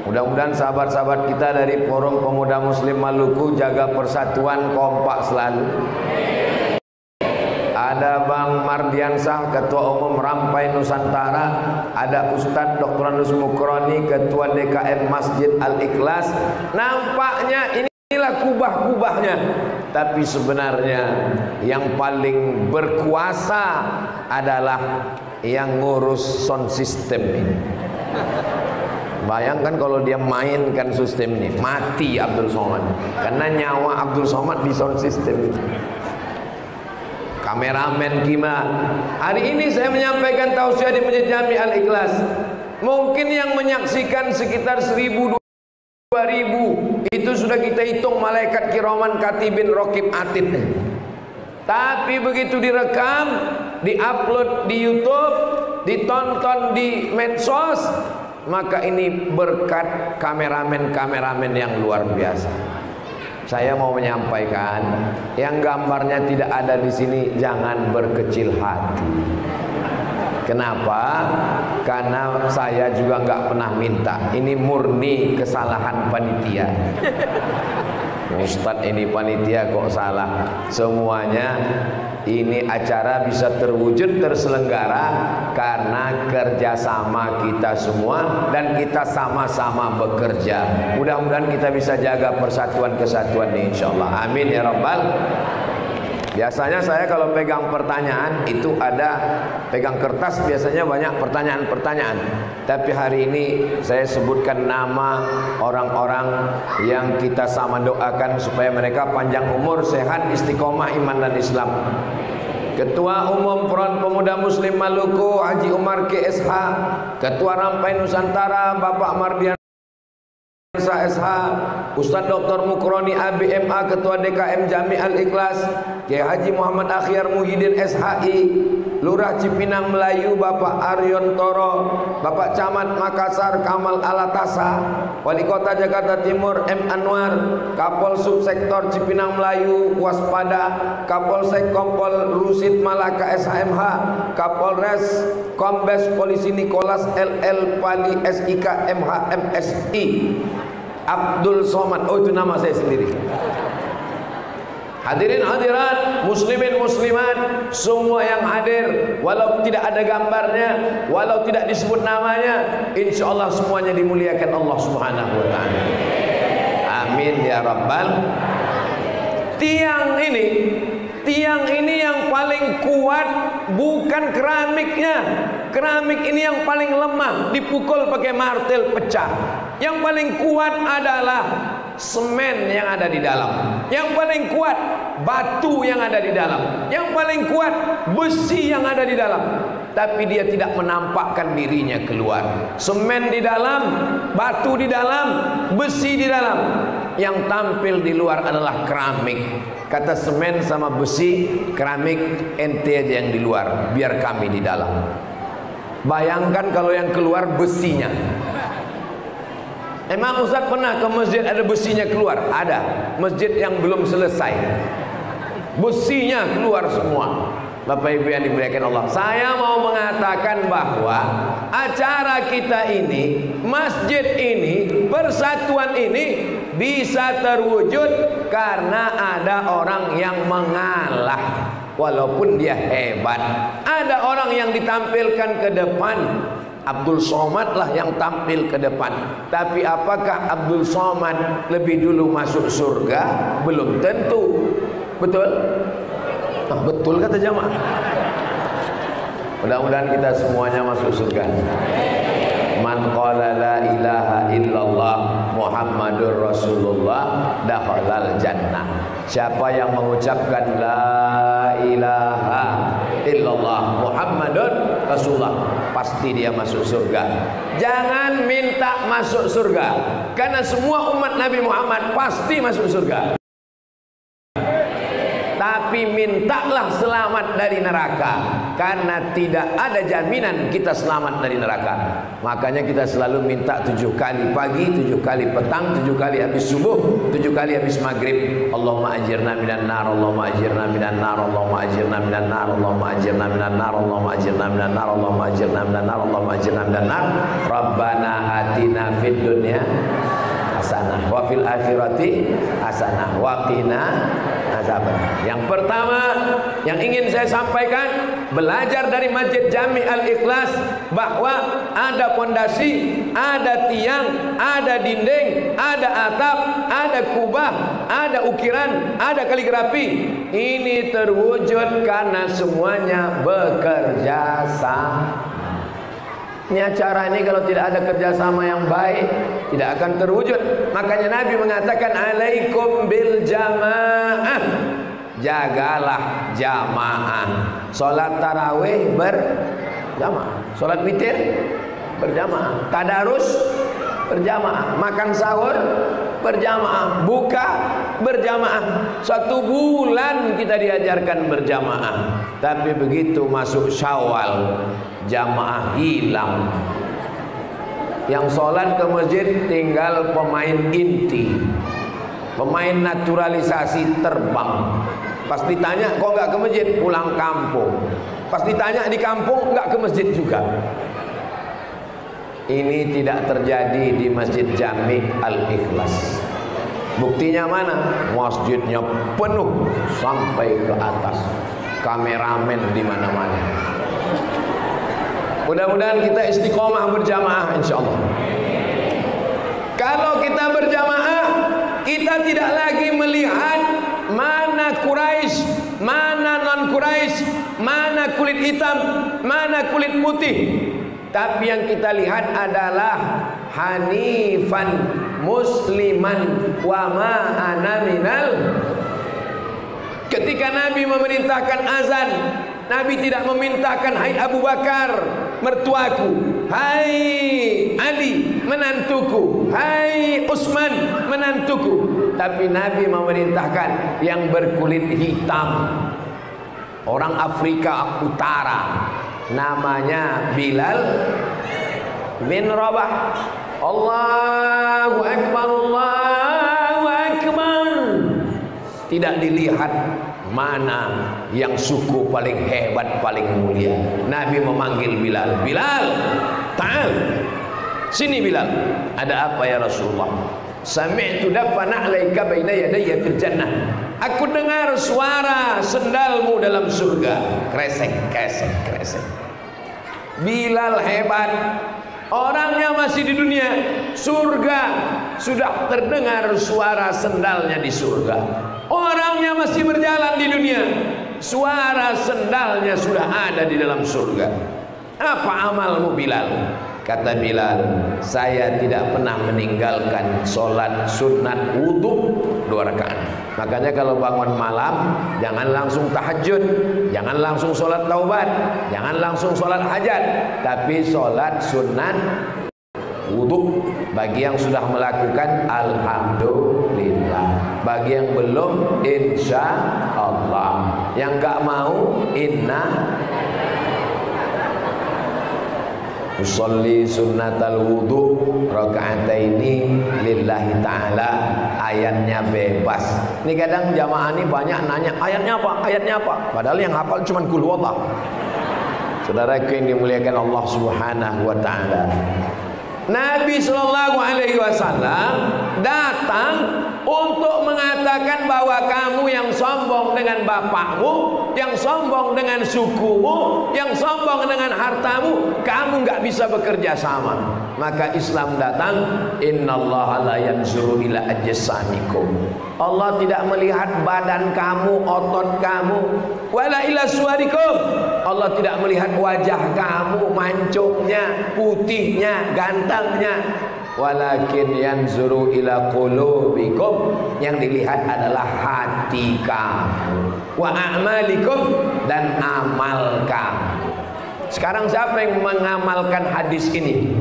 Mudah-mudahan sahabat-sahabat kita dari Forum Pemuda Muslim Maluku jaga persatuan, kompak selalu. Ada Bang Mardiansah, Ketua Umum Rampai Nusantara. Ada Ustadz Dr. Anus Mukroni, Ketua DKM Masjid Al-Ikhlas. Nampaknya inilah kubah-kubahnya. Tapi sebenarnya yang paling berkuasa adalah yang ngurus sound system ini. Bayangkan kalau dia mainkan sistem ini, mati Abdul Somad. Karena nyawa Abdul Somad di sound system ini. Kameramen Kima. Hari ini saya menyampaikan tausiah di Masjid Jami Al-Ikhlas. Mungkin yang menyaksikan sekitar 1000, 2000. Itu sudah kita hitung malaikat kiraman katibin rokib atid. Tapi begitu direkam, diupload di YouTube, ditonton di medsos, maka ini berkat kameramen-kameramen yang luar biasa. Saya mau menyampaikan, yang gambarnya tidak ada di sini jangan berkecil hati. Kenapa? Karena saya juga nggak pernah minta. Ini murni kesalahan panitia. Ustadz ini panitia kok salah. Semuanya ini acara bisa terwujud, terselenggara karena kerjasama kita semua dan kita sama-sama bekerja. Mudah-mudahan kita bisa jaga persatuan kesatuan ini, insyaallah. Amin ya rabbal. Biasanya saya kalau pegang pertanyaan itu ada pegang kertas, biasanya banyak pertanyaan-pertanyaan. Tapi hari ini saya sebutkan nama orang-orang yang kita sama doakan supaya mereka panjang umur, sehat, istiqomah iman dan Islam. Ketua Umum Front Pemuda Muslim Maluku Haji Umar KSH, Ketua Rampai Nusantara Bapak Mardian SH, Ustadz Dr. Mukroni ABMA, Ketua DKM Jami Al-Ikhlas, Kiai Haji Muhammad Akhyar Muhyiddin SHI, Lurah Cipinang Melayu Bapak Aryon Toro, Bapak Camat Makassar Kamal Alatasa, Wali Kota Jakarta Timur M. Anwar, Kapol Subsektor Cipinang Melayu Waspada, Kapolsek Kompol Rusid Malaka SHMH, Kapolres Kombes Polisi Nikolas LL Pali SIK MH MSI, Abdul Somad. Oh, itu nama saya sendiri. Hadirin hadirat, muslimin muslimat, semua yang hadir, walau tidak ada gambarnya, walau tidak disebut namanya, insya Allah semuanya dimuliakan Allah Subhanahu wa ta'ala. Amin ya rabbal. Tiang ini yang paling kuat bukan keramiknya. Keramik ini yang paling lemah, dipukul pakai martil pecah. Yang paling kuat adalah semen yang ada di dalam. Yang paling kuat batu yang ada di dalam. Yang paling kuat besi yang ada di dalam. Tapi dia tidak menampakkan dirinya keluar. Semen di dalam, batu di dalam, besi di dalam. Yang tampil di luar adalah keramik. Kata semen sama besi, keramik ente aja yang di luar, biar kami di dalam. Bayangkan kalau yang keluar besinya. Emang Ustaz pernah ke masjid ada besinya keluar? Ada. Masjid yang belum selesai, besinya keluar semua. Bapak Ibu yang dimuliakan Allah, saya mau mengatakan bahwa acara kita ini, masjid ini, persatuan ini bisa terwujud karena ada orang yang mengalah. Walaupun dia hebat, ada orang yang ditampilkan ke depan. Abdul Somad lah yang tampil ke depan. Tapi apakah Abdul Somad lebih dulu masuk surga? Belum tentu. Betul? Nah, betul kata jamaah. Mudah-mudahan kita semuanya masuk surga. Man qala la ilaha illallah Muhammadur Rasulullah dakhalal jannah. Siapa yang mengucapkan la ilaha illallah Muhammadur Rasulullah, pasti dia masuk surga. Jangan minta masuk surga, karena semua umat Nabi Muhammad pasti masuk surga. Tapi mintalah selamat dari neraka. karena tidak ada jaminan kita selamat dari neraka. Makanya kita selalu minta 7 kali pagi, 7 kali petang, 7 kali habis subuh, 7 kali habis maghrib. Allahumma ajirna minan nar, Allahumma ajirna minan nar, Allahumma ajirna minan nar, Allahumma ajirna minan nar, Allahumma ajirna minan nar, Allahumma ajirna minan nar, Allahumma ajirna minan nar. Rabbana atina fid dunya hasanah wa fil akhirati hasanah wa qina azabannar. Yang pertama yang ingin saya sampaikan, belajar dari Masjid Jami Al-Ikhlas bahwa ada pondasi, ada tiang, ada dinding, ada atap, ada kubah, ada ukiran, ada kaligrafi. Ini terwujud karena semuanya bekerja sama. Ini acara ini kalau tidak ada kerjasama yang baik tidak akan terwujud. Makanya Nabi mengatakan alaikum bil jamaah, jagalah jamaah. Solat tarawih berjamaah, solat witir berjamaah, tadarus berjamaah, makan sahur berjamaah, buka berjamaah. 1 bulan kita diajarkan berjamaah. Tapi begitu masuk Syawal, jamaah hilang. Yang sholat ke masjid tinggal pemain inti, pemain naturalisasi terbang. Pas ditanya kok nggak ke masjid, pulang kampung. Pas ditanya di kampung nggak ke masjid juga. Ini tidak terjadi di Masjid Jami Al-Ikhlas. Buktinya mana? Masjidnya penuh sampai ke atas, kameramen di mana-mana. Mudah-mudahan kita istiqomah berjamaah insyaallah. Kalau kita berjamaah, kita tidak lagi melihat mana Quraisy, mana non Quraisy, mana kulit hitam, mana kulit putih. Tapi yang kita lihat adalah hanifan musliman wa ma ana minal. Ketika Nabi memerintahkan azan, Nabi tidak memintakan hai Abu Bakar mertuaku, hai Ali menantuku, hai Utsman menantuku. Tapi Nabi memerintahkan yang berkulit hitam, orang Afrika Utara, namanya Bilal bin Rabah. Allahu Akbar, Allahu Akbar. Tidak dilihat mana yang suku paling hebat, paling mulia. Nabi memanggil Bilal, Bilal, ta'al, sini Bilal. Ada apa ya Rasulullah? Sami'tu dafana 'alaika baina yadayya fil jannah. Aku dengar suara sendalmu dalam surga. Kresek, kresek, kresek. Bilal hebat. Orangnya masih di dunia, surga sudah terdengar suara sendalnya di surga. Orangnya masih berjalan di dunia, suara sendalnya sudah ada di dalam surga. Apa amalmu Bilal? Kata Bilal, saya tidak pernah meninggalkan sholat sunat wudhu 2 rakaat. Makanya kalau bangun malam, jangan langsung tahajud, jangan langsung sholat taubat, jangan langsung sholat hajat, tapi sholat sunat wudhu. Bagi yang sudah melakukan, alhamdulillah. Bagi yang belum, insya Allah. Yang gak mau, inna usolli sunnatal wudu rakaataini lillahi ta'ala. Ayatnya bebas. Ini kadang jamaah ini banyak nanya ayatnya apa, ayatnya apa, padahal yang hafal cuma qul huwallah. Saudaraku yang dimuliakan Allah Subhanahu wa taala, Nabi Shallallahu Alaihi Wasallam datang untuk mengatakan bahwa kamu yang sombong dengan bapakmu, yang sombong dengan sukumu, yang sombong dengan hartamu, kamu nggak bisa bekerja sama. Maka Islam datang, innallaha la yanzuru ila ajsamikum. Allah tidak melihat badan kamu, otot kamu, wala ila suwarikum. Allah tidak melihat wajah kamu, mancungnya, putihnya, gantengnya. Walakin yanzuru ila qulubikum. Yang dilihat adalah hati kamu, wa a'malikum, dan amal kamu. Sekarang siapa yang mengamalkan hadis ini?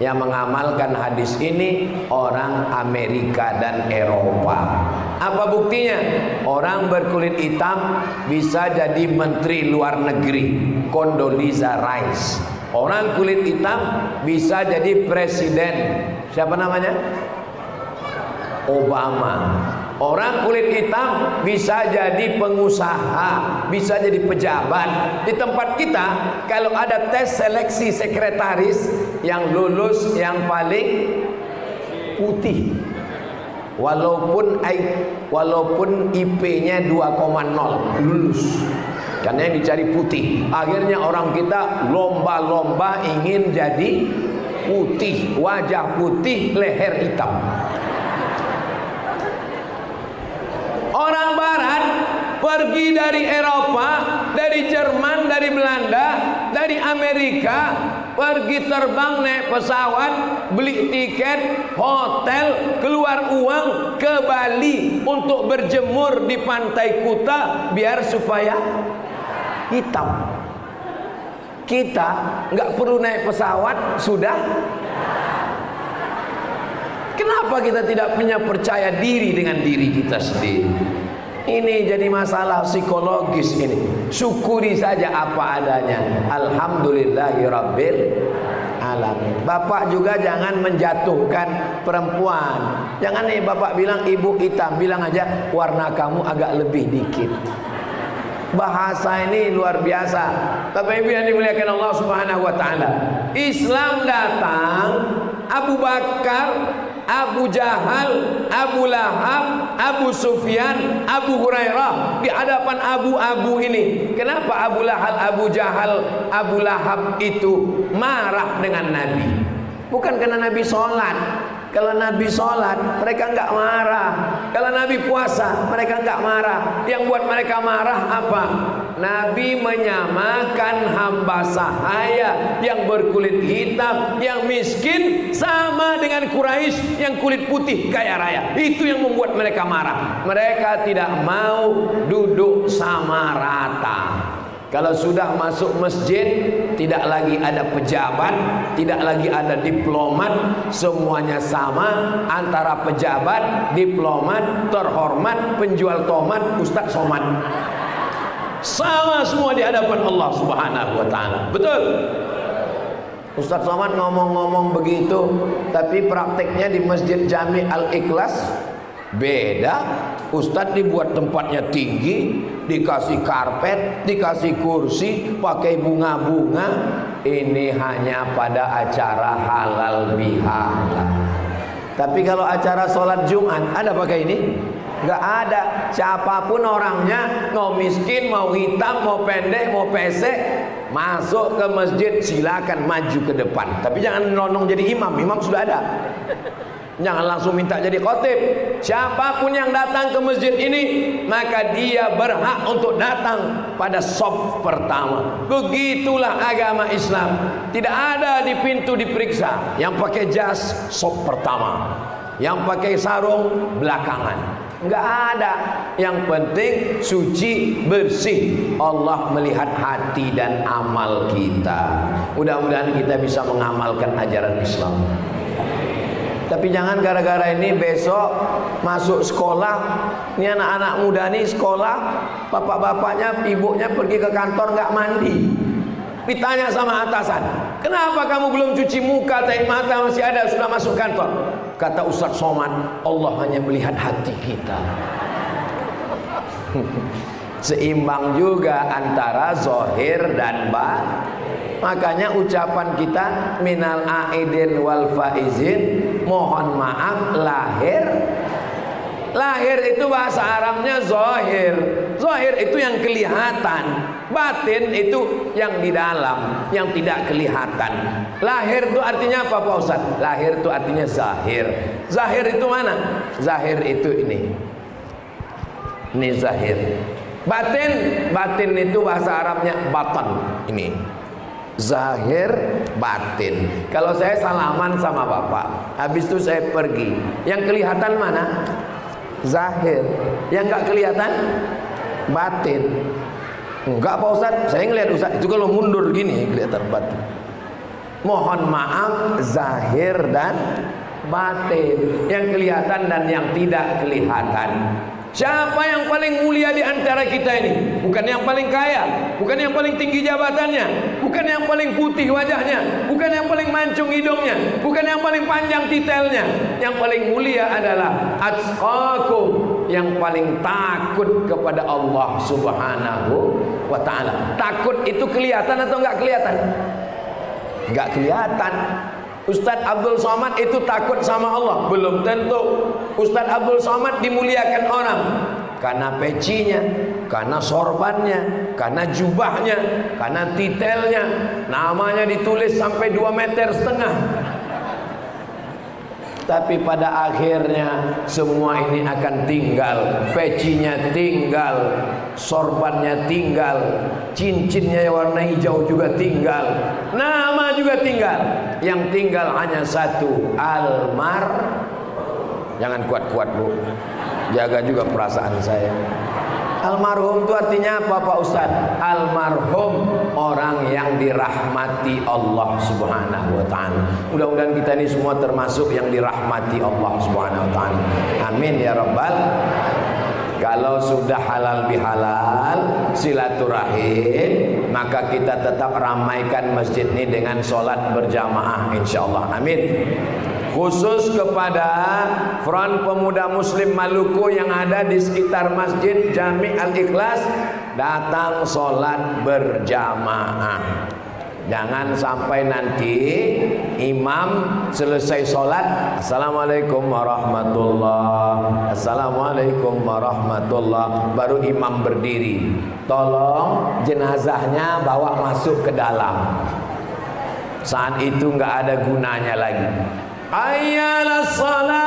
Yang mengamalkan hadis ini orang Amerika dan Eropa. Apa buktinya? Orang berkulit hitam bisa jadi menteri luar negeri, Condoleezza Rice. Orang kulit hitam bisa jadi presiden. Siapa namanya? Obama. Orang kulit hitam bisa jadi pengusaha, bisa jadi pejabat. Di tempat kita, kalau ada tes seleksi sekretaris, yang lulus yang paling putih. Walaupun IP-nya 2,0 lulus. Karena yang dicari putih. Akhirnya orang kita lomba-lomba ingin jadi putih, wajah putih, leher hitam. Orang barat pergi dari Eropa, dari Jerman, dari Belanda, dari Amerika, pergi terbang naik pesawat, beli tiket, hotel, keluar uang ke Bali untuk berjemur di pantai Kuta biar supaya hitam. Kita nggak perlu naik pesawat sudah. Kenapa kita tidak punya percaya diri dengan diri kita sendiri? Ini jadi masalah psikologis ini. Syukuri saja apa adanya. Alhamdulillahirabbil alamin. Bapak juga jangan menjatuhkan perempuan. Jangan nih bapak bilang ibu hitam, bilang aja warna kamu agak lebih dikit. Bahasa ini luar biasa. Bapak Ibu yang dimuliakan Allah Subhanahu wa taala. Islam datang, Abu Bakar, Abu Jahal, Abu Lahab, Abu Sufyan, Abu Hurairah di hadapan abu-abu ini. Kenapa Abu Lahab, Abu Jahal, Abu Lahab itu marah dengan Nabi? Bukan karena Nabi sholat. Kalau Nabi sholat, mereka enggak marah. Kalau Nabi puasa, mereka enggak marah. Yang buat mereka marah apa? Nabi menyamakan hamba sahaya yang berkulit hitam, yang miskin, sama dengan Quraisy yang kulit putih kaya raya. Itu yang membuat mereka marah. Mereka tidak mau duduk sama rata. Kalau sudah masuk masjid, tidak lagi ada pejabat, tidak lagi ada diplomat, semuanya sama antara pejabat, diplomat, terhormat, penjual tomat, Ustadz Somad. Sama semua di hadapan Allah Subhanahu wa taala. Betul? Ustadz Somad ngomong-ngomong begitu, tapi prakteknya di Masjid Jami Al-Ikhlas beda. Ustadz dibuat tempatnya tinggi, dikasih karpet, dikasih kursi, pakai bunga-bunga. Ini hanya pada acara halal bihalal. Tapi kalau acara sholat Jumat ada pakai ini? Enggak ada. Siapapun orangnya, mau miskin, mau hitam, mau pendek, mau pesek, masuk ke masjid silakan maju ke depan. Tapi jangan nonong jadi imam. Imam sudah ada. Jangan langsung minta jadi khotib. Siapapun yang datang ke masjid ini, maka dia berhak untuk datang pada shaf pertama. Begitulah agama Islam. Tidak ada di pintu diperiksa. Yang pakai jas shaf pertama, yang pakai sarung belakangan. Enggak ada. Yang penting suci, bersih. Allah melihat hati dan amal kita. Mudah-mudahan kita bisa mengamalkan ajaran Islam. Tapi jangan gara-gara ini besok masuk sekolah, ini anak-anak muda nih sekolah, bapak-bapaknya, ibunya pergi ke kantor nggak mandi. Ditanya sama atasan, kenapa kamu belum cuci muka, tarik mata masih ada, sudah masuk kantor? Kata Ustadz Somad, Allah hanya melihat hati kita. Seimbang juga antara zahir dan batin. Makanya ucapan kita minal aidin wal faizin, mohon maaf lahir. Lahir itu bahasa Arabnya zahir. Zahir itu yang kelihatan. Batin itu yang di dalam, yang tidak kelihatan. Lahir itu artinya apa Pak Ustaz? Lahir itu artinya zahir. Zahir itu mana? Zahir itu ini. Ini zahir. Batin itu bahasa Arabnya batan. Ini zahir, batin. Kalau saya salaman sama bapak, habis itu saya pergi, yang kelihatan mana? Zahir. Yang nggak kelihatan? Batin. Enggak Pak Ustaz, saya ngelihat Ustaz itu kalau mundur gini kelihatan batin. Mohon maaf zahir dan batin, yang kelihatan dan yang tidak kelihatan. Siapa yang paling mulia di antara kita ini? Bukan yang paling kaya, bukan yang paling tinggi jabatannya, bukan yang paling putih wajahnya, bukan yang paling mancung hidungnya, bukan yang paling panjang titelnya. Yang paling mulia adalah atqakum, yang paling takut kepada Allah Subhanahu wa ta'ala. Takut itu kelihatan atau enggak kelihatan? Enggak kelihatan. Ustadz Abdul Somad itu takut sama Allah? Belum tentu. Ustadz Abdul Somad dimuliakan orang karena pecinya, karena sorbannya, karena jubahnya, karena titelnya, namanya ditulis sampai 2,5 meter. Tapi pada akhirnya semua ini akan tinggal. Pecinya tinggal, sorbannya tinggal, cincinnya yang warna hijau juga tinggal, nama juga tinggal. Yang tinggal hanya satu, Jangan kuat-kuat bu, jaga juga perasaan saya. Almarhum itu artinya apa Pak Ustadz? Almarhum orang yang dirahmati Allah Subhanahu wa ta'ala. Mudah-mudahan kita ini semua termasuk yang dirahmati Allah Subhanahu wa ta'ala. Amin ya rabbal. Kalau sudah halal bihalal silaturahim, maka kita tetap ramaikan masjid ini dengan sholat berjamaah insyaallah. Amin. Khusus kepada Front Pemuda Muslim Maluku yang ada di sekitar Masjid Jami Al-Ikhlas, datang sholat berjamaah. Jangan sampai nanti imam selesai sholat, Assalamualaikum warahmatullahi, Assalamualaikum warahmatullahi, baru imam berdiri. Tolong jenazahnya bawa masuk ke dalam. Saat itu nggak ada gunanya lagi. Ayyalah salat,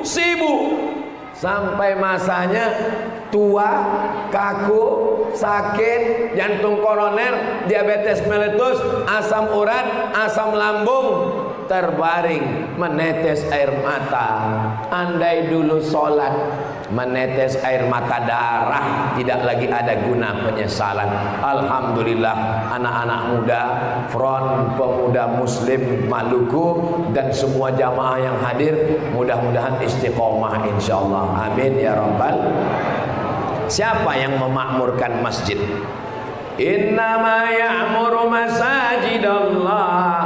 sibuk sampai masanya tua, kaku, sakit, jantung koroner, diabetes meletus, asam urat, asam lambung, terbaring, menetes air mata. Andai dulu sholat menetes air mata darah, tidak lagi ada guna penyesalan. Alhamdulillah, anak-anak muda Front Pemuda Muslim Maluku dan semua jamaah yang hadir, mudah-mudahan istiqomah insyaallah. Amin ya rabbal. Siapa yang memakmurkan masjid? Innama ya'muru masajidallah.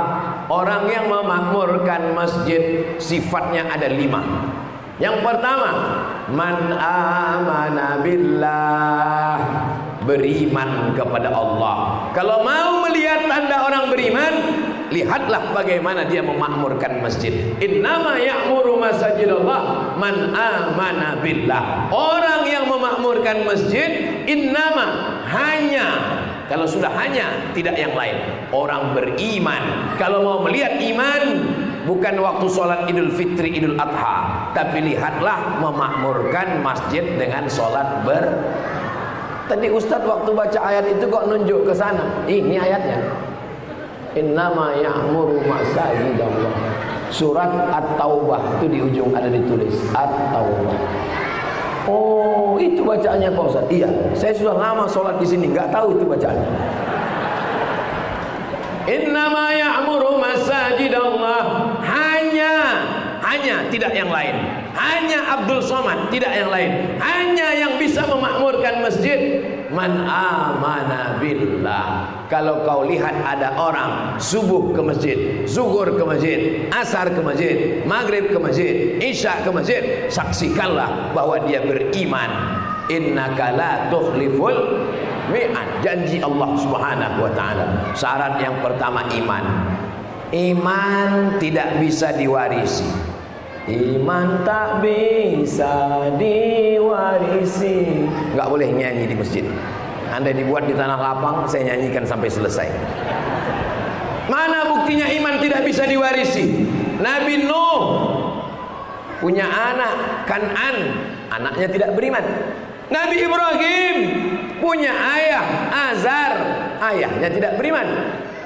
Orang yang memakmurkan masjid sifatnya ada 5. Yang pertama, man amana billah, beriman kepada Allah. Kalau mau melihat tanda orang beriman, lihatlah bagaimana dia memakmurkan masjid. Innama ya'muru masajidallah man amana billah. Orang yang memakmurkan masjid, innama, hanya, kalau sudah hanya, tidak yang lain, orang beriman. Kalau mau melihat iman, bukan waktu sholat Idul Fitri, Idul Adha, tapi lihatlah memakmurkan masjid dengan sholat Tadi Ustadz waktu baca ayat itu kok nunjuk ke sana. Ini ayatnya. Innama ya'muru masajidallah. Surat At-Taubah itu di ujung ada ditulis At-Taubah. Oh, itu bacaannya Pak Ustadz. Iya, saya sudah lama sholat di sini, nggak tahu itu bacaannya. Innama ya'muru masajidallah, hanya tidak yang lain, hanya Abdul Somad, tidak yang lain, hanya yang bisa memakmurkan masjid man amana billah. Kalau kau lihat ada orang subuh ke masjid, zuhur ke masjid, asar ke masjid, maghrib ke masjid, isya ke masjid, saksikanlah bahwa dia beriman. Innaka la tukhliful mi'ad, janji Allah Subhanahu wa ta'ala. Syarat yang pertama iman. Iman tidak bisa diwarisi. Iman tak bisa diwarisi. Nggak boleh nyanyi di masjid. Andai dibuat di tanah lapang, saya nyanyikan sampai selesai. Mana buktinya iman tidak bisa diwarisi? Nabi Nuh punya anak Kan'an, anaknya tidak beriman. Nabi Ibrahim punya ayah Azar, ayahnya tidak beriman.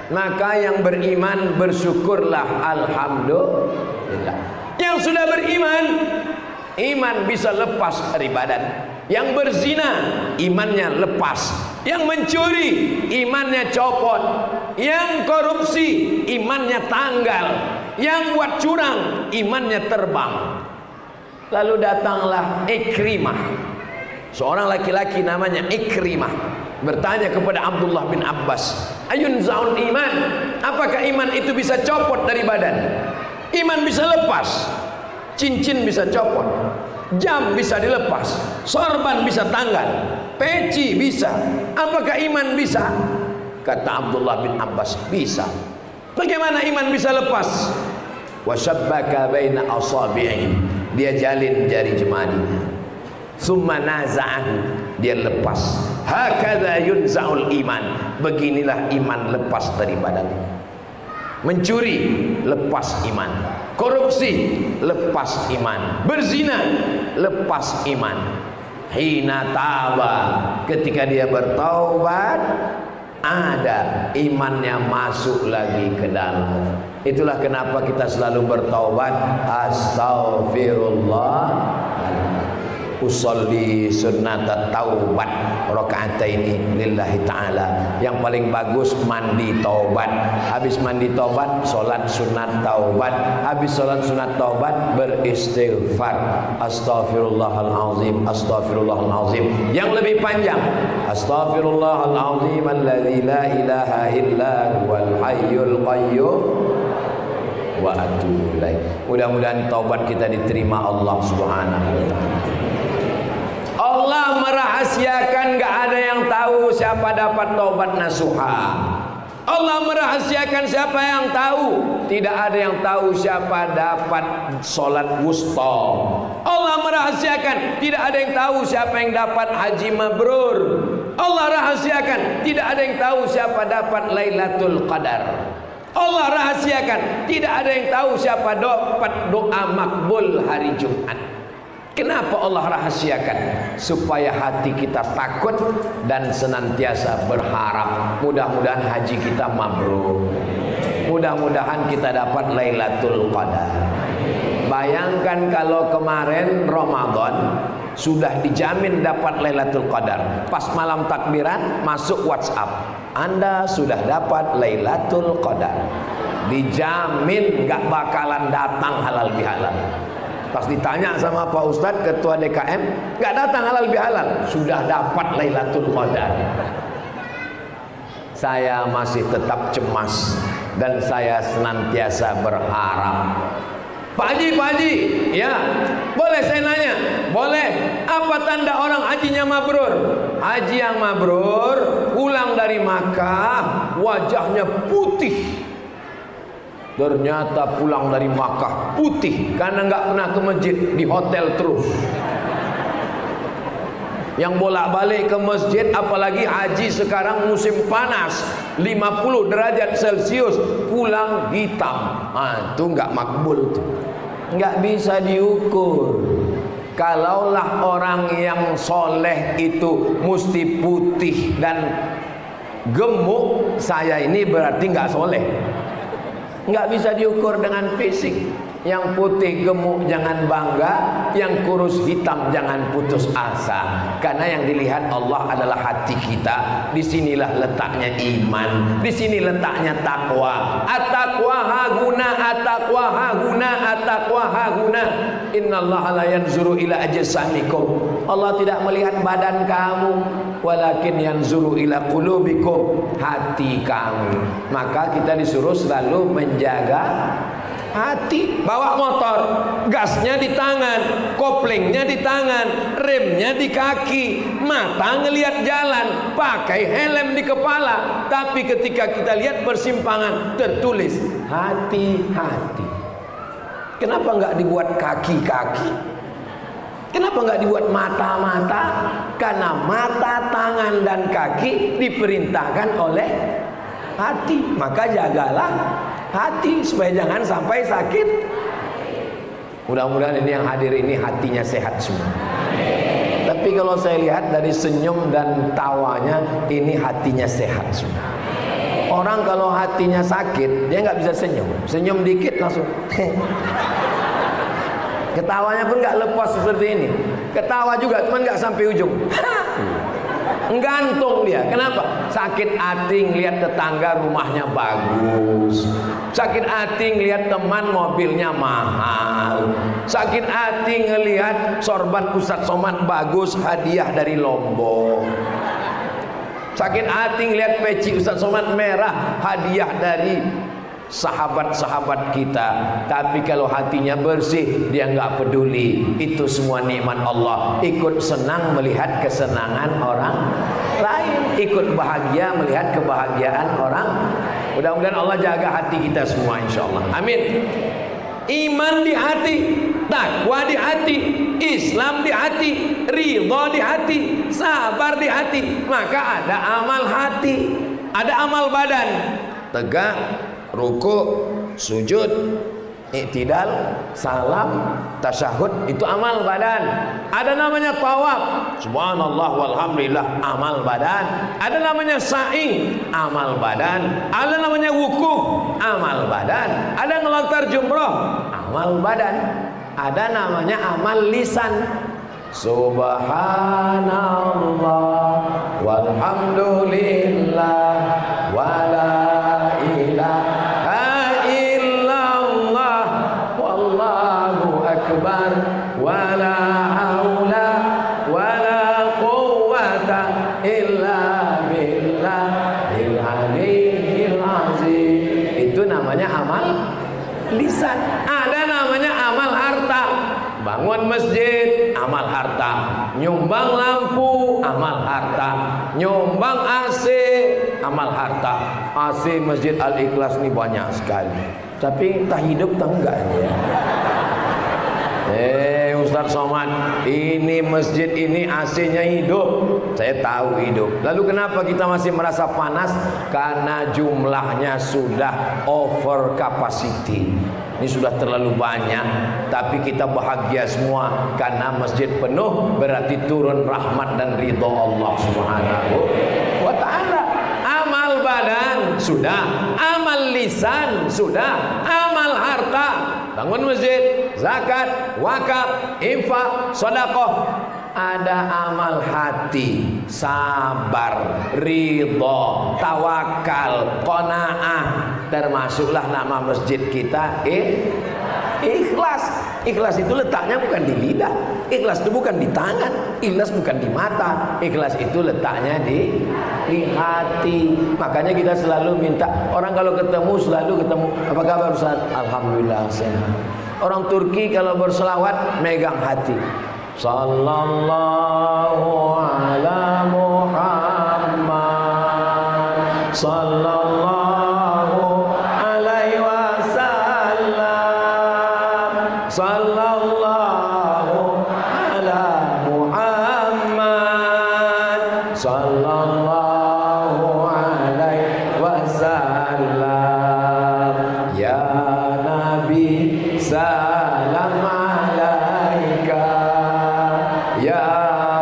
Maka yang beriman bersyukurlah, alhamdulillah. Yang sudah beriman, iman bisa lepas dari badan. Yang berzina, imannya lepas. Yang mencuri imannya copot, yang korupsi imannya tanggal, yang buat curang imannya terbang. Lalu datanglah Ikrimah, seorang laki-laki namanya Ikrimah, bertanya kepada Abdullah bin Abbas, ayun zaun iman, apakah iman itu bisa copot dari badan? Iman bisa lepas, cincin bisa copot, jam bisa dilepas, sorban bisa tanggal, peci bisa. Apakah iman bisa? Kata Abdullah bin Abbas, bisa. Bagaimana iman bisa lepas? Wasyabbaka baina asabi'i, dia jalin jari jemarinya. Summa naza'ahu, dia lepas. Hakadha yunza'ul iman, beginilah iman lepas dari badan. Mencuri lepas iman, korupsi lepas iman, berzina lepas iman. Hina taba, ketika dia bertaubat, ada imannya masuk lagi ke dalam. Itulah kenapa kita selalu bertaubat. Astaghfirullah, usolli sunnat taubat rakaataini lillahi ta'ala. Yang paling bagus mandi taubat. Habis mandi taubat, solat sunat taubat. Habis solat sunat taubat, beristighfar. Astaghfirullahalazim, astaghfirullahalazim. Yang lebih panjang, astaghfirullahalazim alladzi la ilaha illa huwal hayyul qayyum wa atubu ilaih. Mudah-mudahan taubat kita diterima Allah Subhanahu wa taala. Allah merahasiakan, gak ada yang tahu siapa dapat taubat nasuha. Allah merahasiakan, siapa yang tahu? Tidak ada yang tahu siapa dapat solat wusta. Allah merahasiakan, tidak ada yang tahu siapa yang dapat haji mabrur. Allah rahasiakan, tidak ada yang tahu siapa dapat Lailatul Qadar. Allah rahasiakan, tidak ada yang tahu siapa dapat doa makbul hari Jumat. Kenapa Allah rahasiakan? Supaya hati kita takut dan senantiasa berharap. Mudah-mudahan haji kita mabrur. Mudah-mudahan kita dapat Lailatul Qadar. Bayangkan kalau kemarin Ramadan sudah dijamin dapat Lailatul Qadar. Pas malam takbiran masuk WhatsApp, Anda sudah dapat Lailatul Qadar. Dijamin gak bakalan datang halal bihalal. Pas ditanya sama Pak Ustadz, Ketua DKM, gak datang halal bihalal, sudah dapat Lailatul Qadar. Saya masih tetap cemas dan saya senantiasa berharap. Pak Haji, ya, boleh saya nanya? Boleh. Apa tanda orang hajinya mabrur? Haji yang mabrur pulang dari Makkah wajahnya putih. Ternyata pulang dari Makkah putih karena nggak pernah ke masjid, di hotel terus. Yang bolak-balik ke masjid, apalagi haji sekarang musim panas 50 derajat Celcius, pulang hitam. Itu nggak makbul tuh. Nggak bisa diukur. Kalaulah orang yang soleh itu mesti putih dan gemuk, saya ini berarti nggak soleh. Nggak bisa diukur dengan fisik. Yang putih gemuk jangan bangga, yang kurus hitam jangan putus asa. Karena yang dilihat Allah adalah hati kita. Disinilah letaknya iman, disini letaknya takwa. At-taqwa haguna, at-taqwa haguna, at-taqwa haguna. Innallaha la yanzuru ila ajsamikum. Allah tidak melihat badan kamu, walakin yanzuru ila qulubikum, hati kamu. Maka kita disuruh selalu menjaga hati. Bawa motor, gasnya di tangan, koplingnya di tangan, remnya di kaki, mata ngelihat jalan, pakai helm di kepala. Tapi ketika kita lihat persimpangan tertulis hati-hati. Kenapa nggak dibuat kaki-kaki? Kenapa nggak dibuat mata-mata? Karena mata, tangan, dan kaki diperintahkan oleh hati. Maka jagalah hati supaya jangan sampai sakit. Mudah-mudahan ini yang hadir ini hatinya sehat semua. Tapi kalau saya lihat dari senyum dan tawanya, ini hatinya sehat semua. Orang kalau hatinya sakit, dia nggak bisa senyum. Senyum dikit langsung ketawanya pun nggak lepas seperti ini. Ketawa juga, cuman nggak sampai ujung. Gantung dia. Kenapa? Sakit hati ngelihat tetangga rumahnya bagus. Sakit hati ngelihat teman mobilnya mahal. Sakit hati ngelihat sorban Ustadz Somad bagus, hadiah dari Lombok. Sakit hati ngelihat peci Ustadz Somad merah, hadiah dari sahabat-sahabat kita. Tapi kalau hatinya bersih, dia nggak peduli. Itu semua nikmat Allah. Ikut senang melihat kesenangan orang lain, ikut bahagia melihat kebahagiaan orang. Mudah-mudahan Allah jaga hati kita semua, insyaallah. Amin. Iman di hati, takwa di hati, Islam di hati, ridha di hati, sabar di hati. Maka ada amal hati, ada amal badan. Tegak, ruku, sujud, i'tidal, salam, tasyahud, itu amal badan. Ada namanya tawaf, subhanallah walhamdulillah, amal badan. Ada namanya sa'i, amal badan. Ada namanya wukuf, amal badan. Ada ngelontar jumroh, amal badan. Ada namanya amal lisan, subhanallah walhamdulillah wala ilaha illallah wallahu akbar wala haula wala quwwata illa billahil aliyyil azim. Itu namanya amal lisan. Ada namanya amal harta. Bangun masjid, amal harta. Nyumbang lampu, amal harta. Nyumbang AC, amal harta. AC Masjid Al-Ikhlas ini banyak sekali. Tapi tak hidup tak enggak ini ya. Ustadz Somad, ini masjid ini AC-nya hidup. Saya tahu hidup. Lalu kenapa kita masih merasa panas? Karena jumlahnya sudah over capacity. Ini sudah terlalu banyak. Tapi kita bahagia semua karena masjid penuh, berarti turun rahmat dan ridho Allah Subhanahu wa ta'ala. Amal badan sudah, amal lisan sudah, amal harta, bangun masjid, zakat, wakaf, infak, sedekah. Ada amal hati, sabar, ridho, tawakal, qanaah. Termasuklah nama masjid kita ikhlas. Ikhlas itu letaknya bukan di lidah, ikhlas itu bukan di tangan, ikhlas bukan di mata, ikhlas itu letaknya di hati. Makanya kita selalu minta, orang kalau ketemu selalu ketemu, apa kabar Ustaz? Alhamdulillah sehat. Orang Turki kalau berselawat megang hati, sallallahu ala Muhammad sallallahu alaihi wasallam sallallahu ala Muhammad sallallahu alaihi wasallam. Ya Nabi salam alaika, ya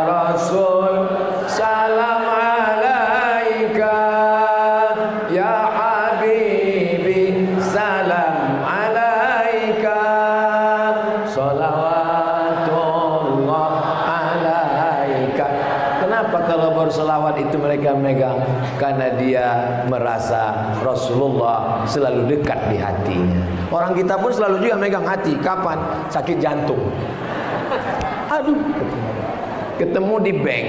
Rasul salam alaika, ya Habibi salam alaika, salawatullah alaika. Kenapa kalau berselawat itu mereka megang? Karena dia merasa Rasulullah selalu dekat di hatinya. Orang kita pun selalu juga megang hati. Kapan? Sakit jantung. Aduh, ketemu di bank.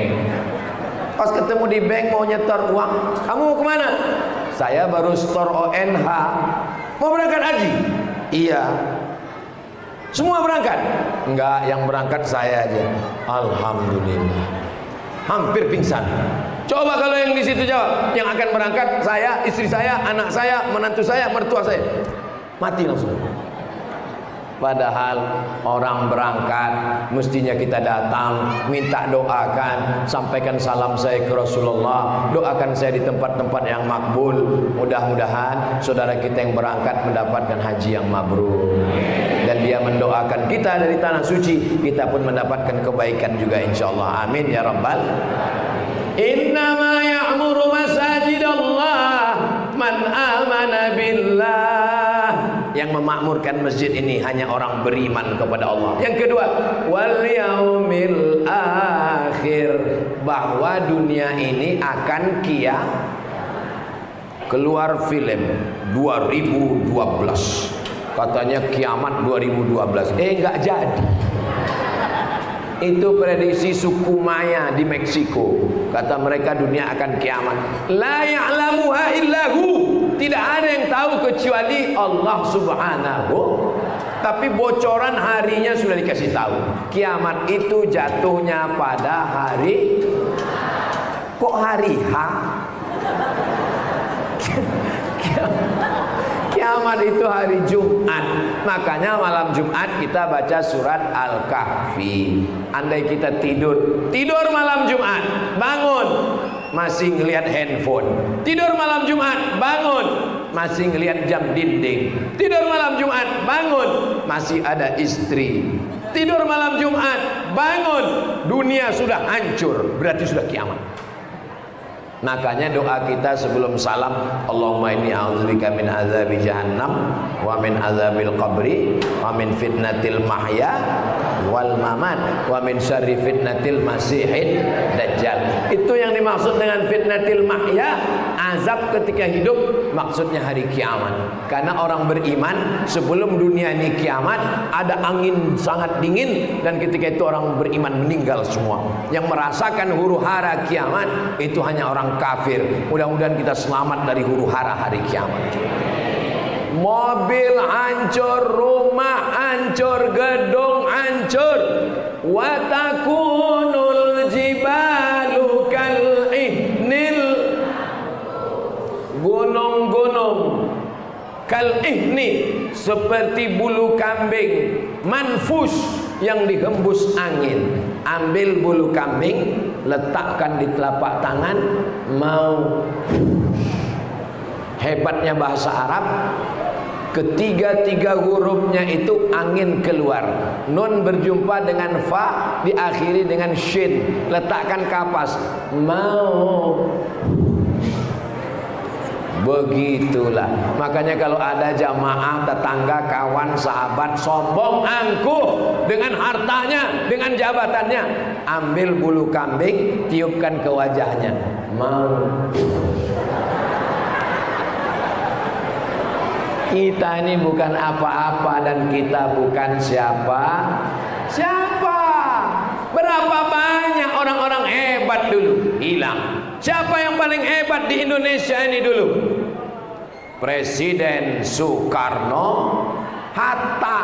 Pas ketemu di bank mau nyetor uang, kamu mau kemana? Saya baru store ONH. Mau berangkat haji? Iya. Semua berangkat? Enggak, yang berangkat saya aja. Alhamdulillah. Hampir pingsan. Coba kalau yang di situ jawab, yang akan berangkat saya, istri saya, anak saya, menantu saya, mertua saya. Mati langsung. Padahal orang berangkat mestinya kita datang, minta doakan, sampaikan salam saya ke Rasulullah, doakan saya di tempat-tempat yang makbul. Mudah-mudahan saudara kita yang berangkat mendapatkan haji yang mabrur, dan dia mendoakan kita dari tanah suci, kita pun mendapatkan kebaikan juga insyaallah. Amin ya rabbal. Innama ya'muru masajidallah man amana billah. Yang yang memakmurkan masjid ini hanya orang beriman kepada Allah. Yang kedua, wal yaumil akhir, bahwa dunia ini akan keluar film 2012 katanya kiamat 2012, nggak jadi. Itu prediksi suku Maya di Meksiko. Kata mereka dunia akan kiamat. La ya'lamuha illahu, tidak ada yang tahu kecuali Allah Subhanahu. Tapi bocoran harinya sudah dikasih tahu. Kiamat itu jatuhnya pada hari, kok hari H? Kiamat itu hari Jumat. Makanya malam Jumat kita baca surat Al-Kahfi. Andai kita tidur malam Jumat, bangun masih ngelihat handphone. Tidur malam Jumat, bangun masih ngelihat jam dinding. Tidur malam Jumat, bangun masih ada istri. Tidur malam Jumat, bangun dunia sudah hancur, berarti sudah kiamat. Makanya doa kita sebelum salam, Allahumma inni a'udzubika min azabi jahannam wa min azabil qabri wa min fitnatil mahya wal mamat wa min syarri fitnatil masihid dajjal. Itu yang dimaksud dengan fitnatil mahya, azab ketika hidup, maksudnya hari kiamat. Karena orang beriman sebelum dunia ini kiamat ada angin sangat dingin, dan ketika itu orang beriman meninggal semua. Yang merasakan huru hara kiamat itu hanya orang kafir. Mudah-mudahan kita selamat dari huru hara hari kiamat. Mobil hancur, rumah hancur, gedung hancur. Wa takunul jibalu kal ihnil, gunung-gunung kal ihni, seperti bulu kambing, manfus, yang dihembus angin. Ambil bulu kambing, letakkan di telapak tangan, mau. Hebatnya bahasa Arab, ketiga-tiga hurufnya itu angin keluar. Nun berjumpa dengan fa, diakhiri dengan shin. Letakkan kapas, mau. Begitulah. Makanya kalau ada jamaah, tetangga, kawan, sahabat sombong, angkuh dengan hartanya, dengan jabatannya, ambil bulu kambing, tiupkan ke wajahnya, mau. Kita ini bukan apa-apa dan kita bukan siapa. Berapa banyak orang-orang hebat dulu hilang. Siapa yang paling hebat di Indonesia ini dulu? Presiden Soekarno, Hatta.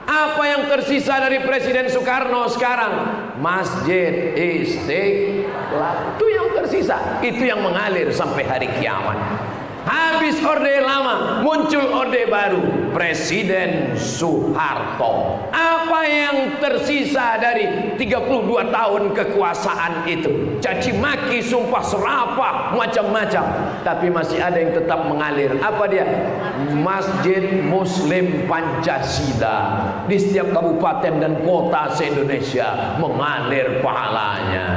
Apa yang tersisa dari Presiden Soekarno sekarang? Masjid Istiqlal. Itu yang tersisa. Itu yang mengalir sampai hari kiamat. Habis orde lama, muncul orde baru, Presiden Soeharto. Apa yang tersisa dari 32 tahun kekuasaan itu? Caci maki, sumpah serapah, macam-macam. Tapi masih ada yang tetap mengalir. Apa dia? Masjid Muslim Pancasila. Di setiap kabupaten dan kota se-Indonesia mengalir pahalanya.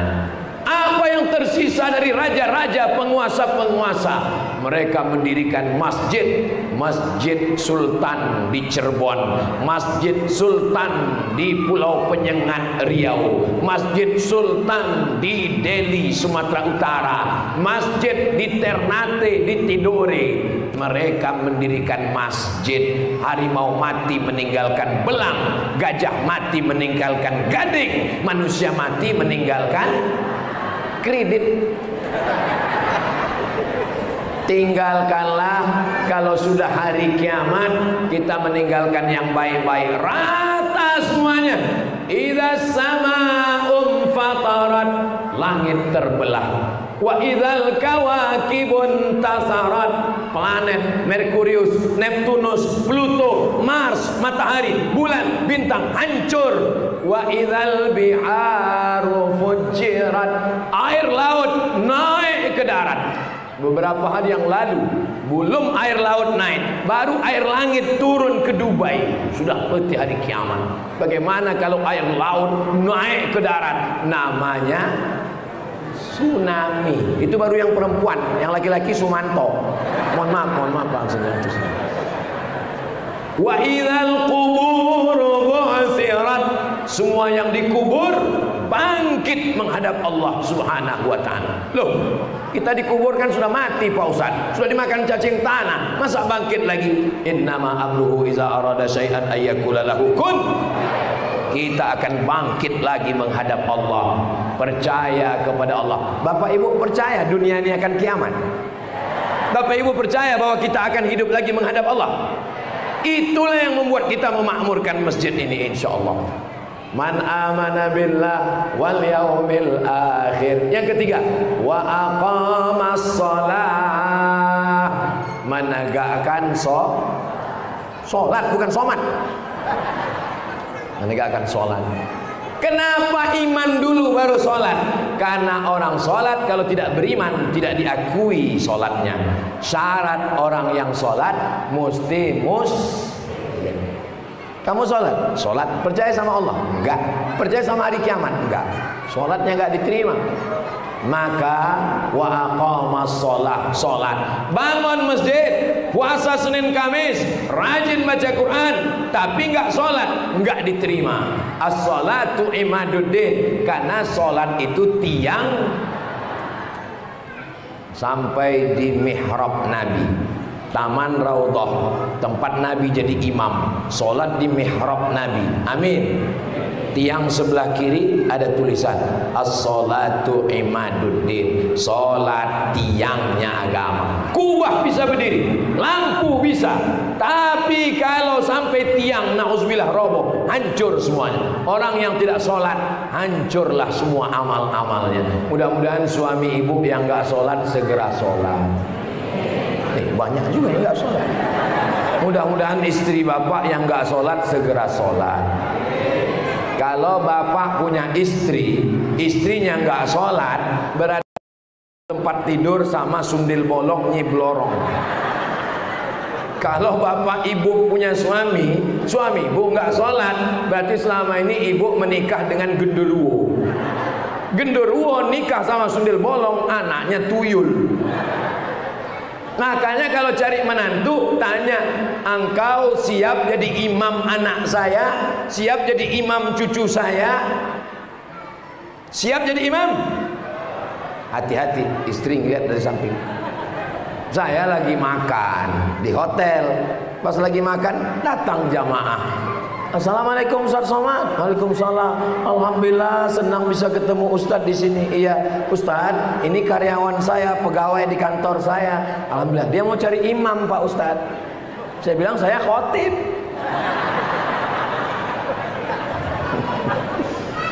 Apa yang tersisa dari raja-raja, penguasa-penguasa? Mereka mendirikan Masjid Sultan di Cirebon, Masjid Sultan di Pulau Penyengat Riau, Masjid Sultan di Delhi Sumatera Utara, masjid di Ternate di Tidore. Mereka mendirikan masjid. Harimau mati meninggalkan belang, gajah mati meninggalkan gading, manusia mati meninggalkan kredit. Tinggalkanlah kalau sudah hari kiamat, kita meninggalkan yang baik-baik, rata semuanya. Idza sama'um fatarat, langit terbelah. Wa idzal kawakibun tasarat, planet Merkurius, Neptunus, Pluto, Mars, matahari, bulan, bintang hancur. Wa idzal biharu fujirat, air laut naik ke darat. Beberapa hari yang lalu, belum air laut naik, baru air langit turun ke Dubai. Sudah peti hari kiamat. Bagaimana kalau air laut naik ke darat? Namanya tsunami. Itu baru yang perempuan, yang laki-laki Sumanto. Mohon maaf Bang Senjata. Wa idzal quburu bu'tsirat, semua yang dikubur bangkit menghadap Allah Subhanahu wa taala. Loh, kita dikuburkan sudah mati Pak Ustaz, sudah dimakan cacing tanah, masa bangkit lagi? Innama amruhu iza arada syai'an ayyakula lahu kun. Kita akan bangkit lagi menghadap Allah. Percaya kepada Allah. Bapak Ibu percaya dunia ini akan kiamat? Bapak Ibu percaya bahwa kita akan hidup lagi menghadap Allah? Itulah yang membuat kita memakmurkan masjid ini insyaallah. Man amana billah wal yaumil akhir. Yang ketiga, wa aqamas shalah, menegakkan salat, bukan somat. Menegakkan salat. Kenapa iman dulu baru salat? Karena orang salat kalau tidak beriman tidak diakui salatnya. Syarat orang yang salat mesti muslim. Kamu sholat? Sholat percaya sama Allah? Enggak. Percaya sama hari kiamat? Enggak. Sholatnya enggak diterima. Maka wa aqamas sholat, sholat. Bangun masjid, puasa Senin Kamis, rajin baca Quran, tapi enggak sholat, enggak diterima. As-sholatu imaduddin, karena sholat itu tiang. Sampai di mihrab Nabi, Taman Raudhah, tempat Nabi jadi imam, sholat di mihrab Nabi. Amin. Tiang sebelah kiri ada tulisan as-sholatu imaduddin, sholat tiangnya agama. Kubah bisa berdiri, lampu bisa, tapi kalau sampai tiang na'udzubillah roboh, hancur semuanya. Orang yang tidak sholat, hancurlah semua amal-amalnya. Mudah-mudahan suami ibu yang gak sholat segera sholat. Banyak juga yang gak sholat. Mudah-mudahan istri bapak yang gak sholat segera sholat. Kalau bapak punya istri, istrinya gak sholat, berada di tempat tidur sama sundil bolong nyiblorong. Kalau bapak ibu punya suami, suami ibu gak sholat, berarti selama ini ibu menikah dengan genderuwo. Genderuwo nikah sama sundil bolong, anaknya tuyul. Makanya kalau cari menantu, tanya, engkau siap jadi imam anak saya? Siap jadi imam cucu saya? Siap jadi imam? Hati-hati, istri ngeliat dari samping. Saya lagi makan di hotel, pas lagi makan datang jamaah. Assalamualaikum Ustaz Somad. Waalaikumsalam. Alhamdulillah senang bisa ketemu Ustaz di sini. Iya, Ustaz, ini karyawan saya, pegawai di kantor saya. Alhamdulillah, dia mau cari imam Pak Ustaz. Saya bilang saya khotib.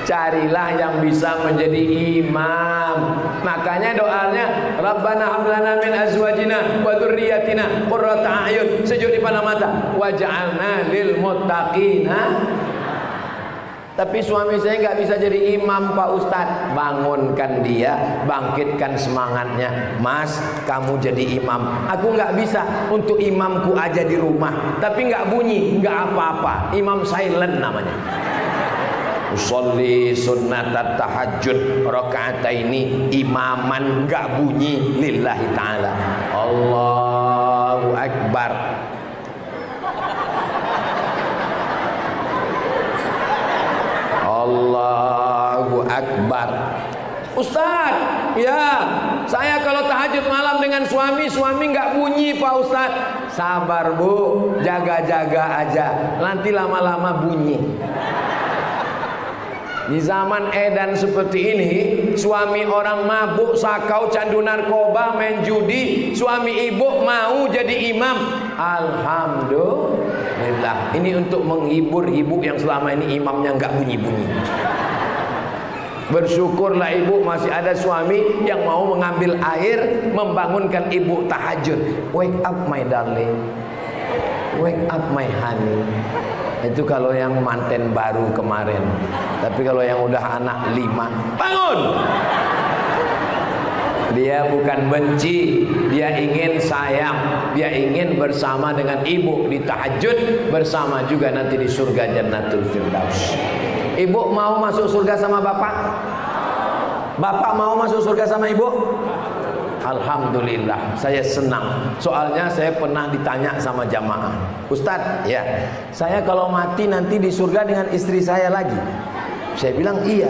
Carilah yang bisa menjadi imam. Makanya doanya Rabbana hab lana min azwajina wa dzurriyyatina qurrata a'yun, sejuk di pandang mata, waj'alna lil muttaqina. Tapi suami saya nggak bisa jadi imam Pak Ustadz. Bangunkan dia, bangkitkan semangatnya. Mas, kamu jadi imam. Aku nggak bisa, untuk imamku aja di rumah, tapi nggak bunyi, nggak apa-apa. Imam silent namanya. Usolli sunnatat tahajud rakaataini imaman, enggak bunyi, lillahi ta'ala. Allahu Akbar. Allahu Akbar. Ustaz, ya, saya kalau tahajud malam dengan suami enggak bunyi Pak Ustaz. Sabar Bu, jaga-jaga aja, nanti lama-lama bunyi. Di zaman edan seperti ini, suami orang mabuk, sakau, candu narkoba, main judi, suami ibu mau jadi imam. Alhamdulillah. Ini untuk menghibur ibu yang selama ini imamnya nggak bunyi-bunyi. Bersyukurlah ibu masih ada suami yang mau mengambil air, membangunkan ibu tahajud. Wake up my darling, wake up my honey. Itu kalau yang manten baru kemarin. Tapi kalau yang udah anak 5, bangun. Dia bukan benci, dia ingin sayang, dia ingin bersama dengan ibu di tahajud, bersama juga nanti di surga Jannatul Firdaus. Ibu mau masuk surga sama bapak? Bapak mau masuk surga sama ibu? Alhamdulillah, saya senang. Soalnya saya pernah ditanya sama jamaah, Ustadz, ya, saya kalau mati nanti di surga dengan istri saya lagi. Saya bilang iya.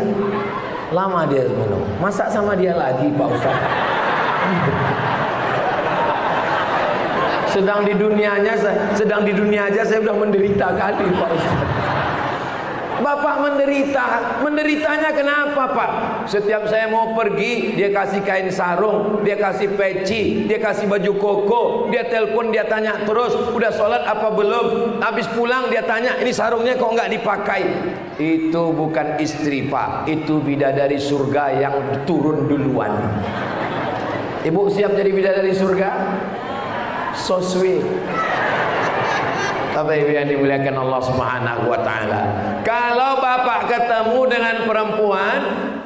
Lama dia minum. Masa sama dia lagi, Pak Ustadz? Sedang di dunia aja saya sudah menderita kali, Pak Ustadz. Bapak menderitanya kenapa, Pak? Setiap saya mau pergi, dia kasih kain sarung, dia kasih peci, dia kasih baju koko, dia telepon, dia tanya terus, udah sholat apa belum? Habis pulang dia tanya, ini sarungnya kok nggak dipakai? Itu bukan istri, Pak, itu bidadari surga yang turun duluan. Ibu siap jadi bidadari surga? So sweet. Bapak Ibu yang dimuliakan Allah Subhanahu wa taala. Kalau bapak ketemu dengan perempuan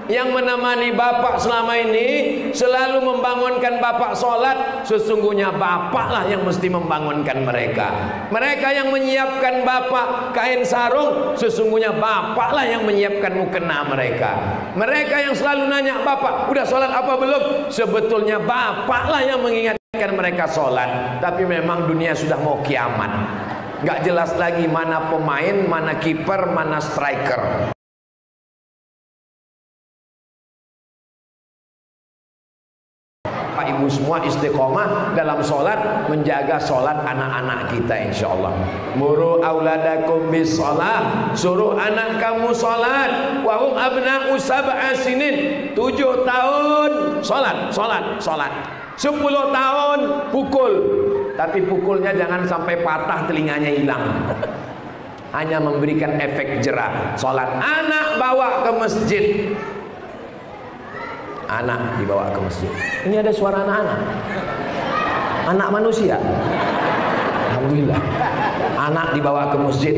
yang menemani bapak selama ini, selalu membangunkan bapak sholat, sesungguhnya bapaklah yang mesti membangunkan mereka. Mereka yang menyiapkan bapak kain sarung, sesungguhnya bapaklah yang menyiapkan mukena mereka. Mereka yang selalu nanya bapak, udah sholat apa belum? Sebetulnya bapaklah yang mengingatkan mereka sholat. Tapi memang dunia sudah mau kiamat. Nggak jelas lagi mana pemain, mana kiper, mana striker. Pak Ibu semua istiqomah dalam sholat, menjaga sholat anak-anak kita insyaallah. Muru auladakum bis sholat, suruh anak kamu sholat. Wahum abna'u sab'a sinin, 7 tahun sholat. 10 tahun pukul. Tapi pukulnya jangan sampai patah, telinganya hilang. Hanya memberikan efek jerah. Sholat anak bawa ke masjid. Anak dibawa ke masjid. Ini ada suara anak-anak. Anak manusia. Alhamdulillah. Anak dibawa ke masjid.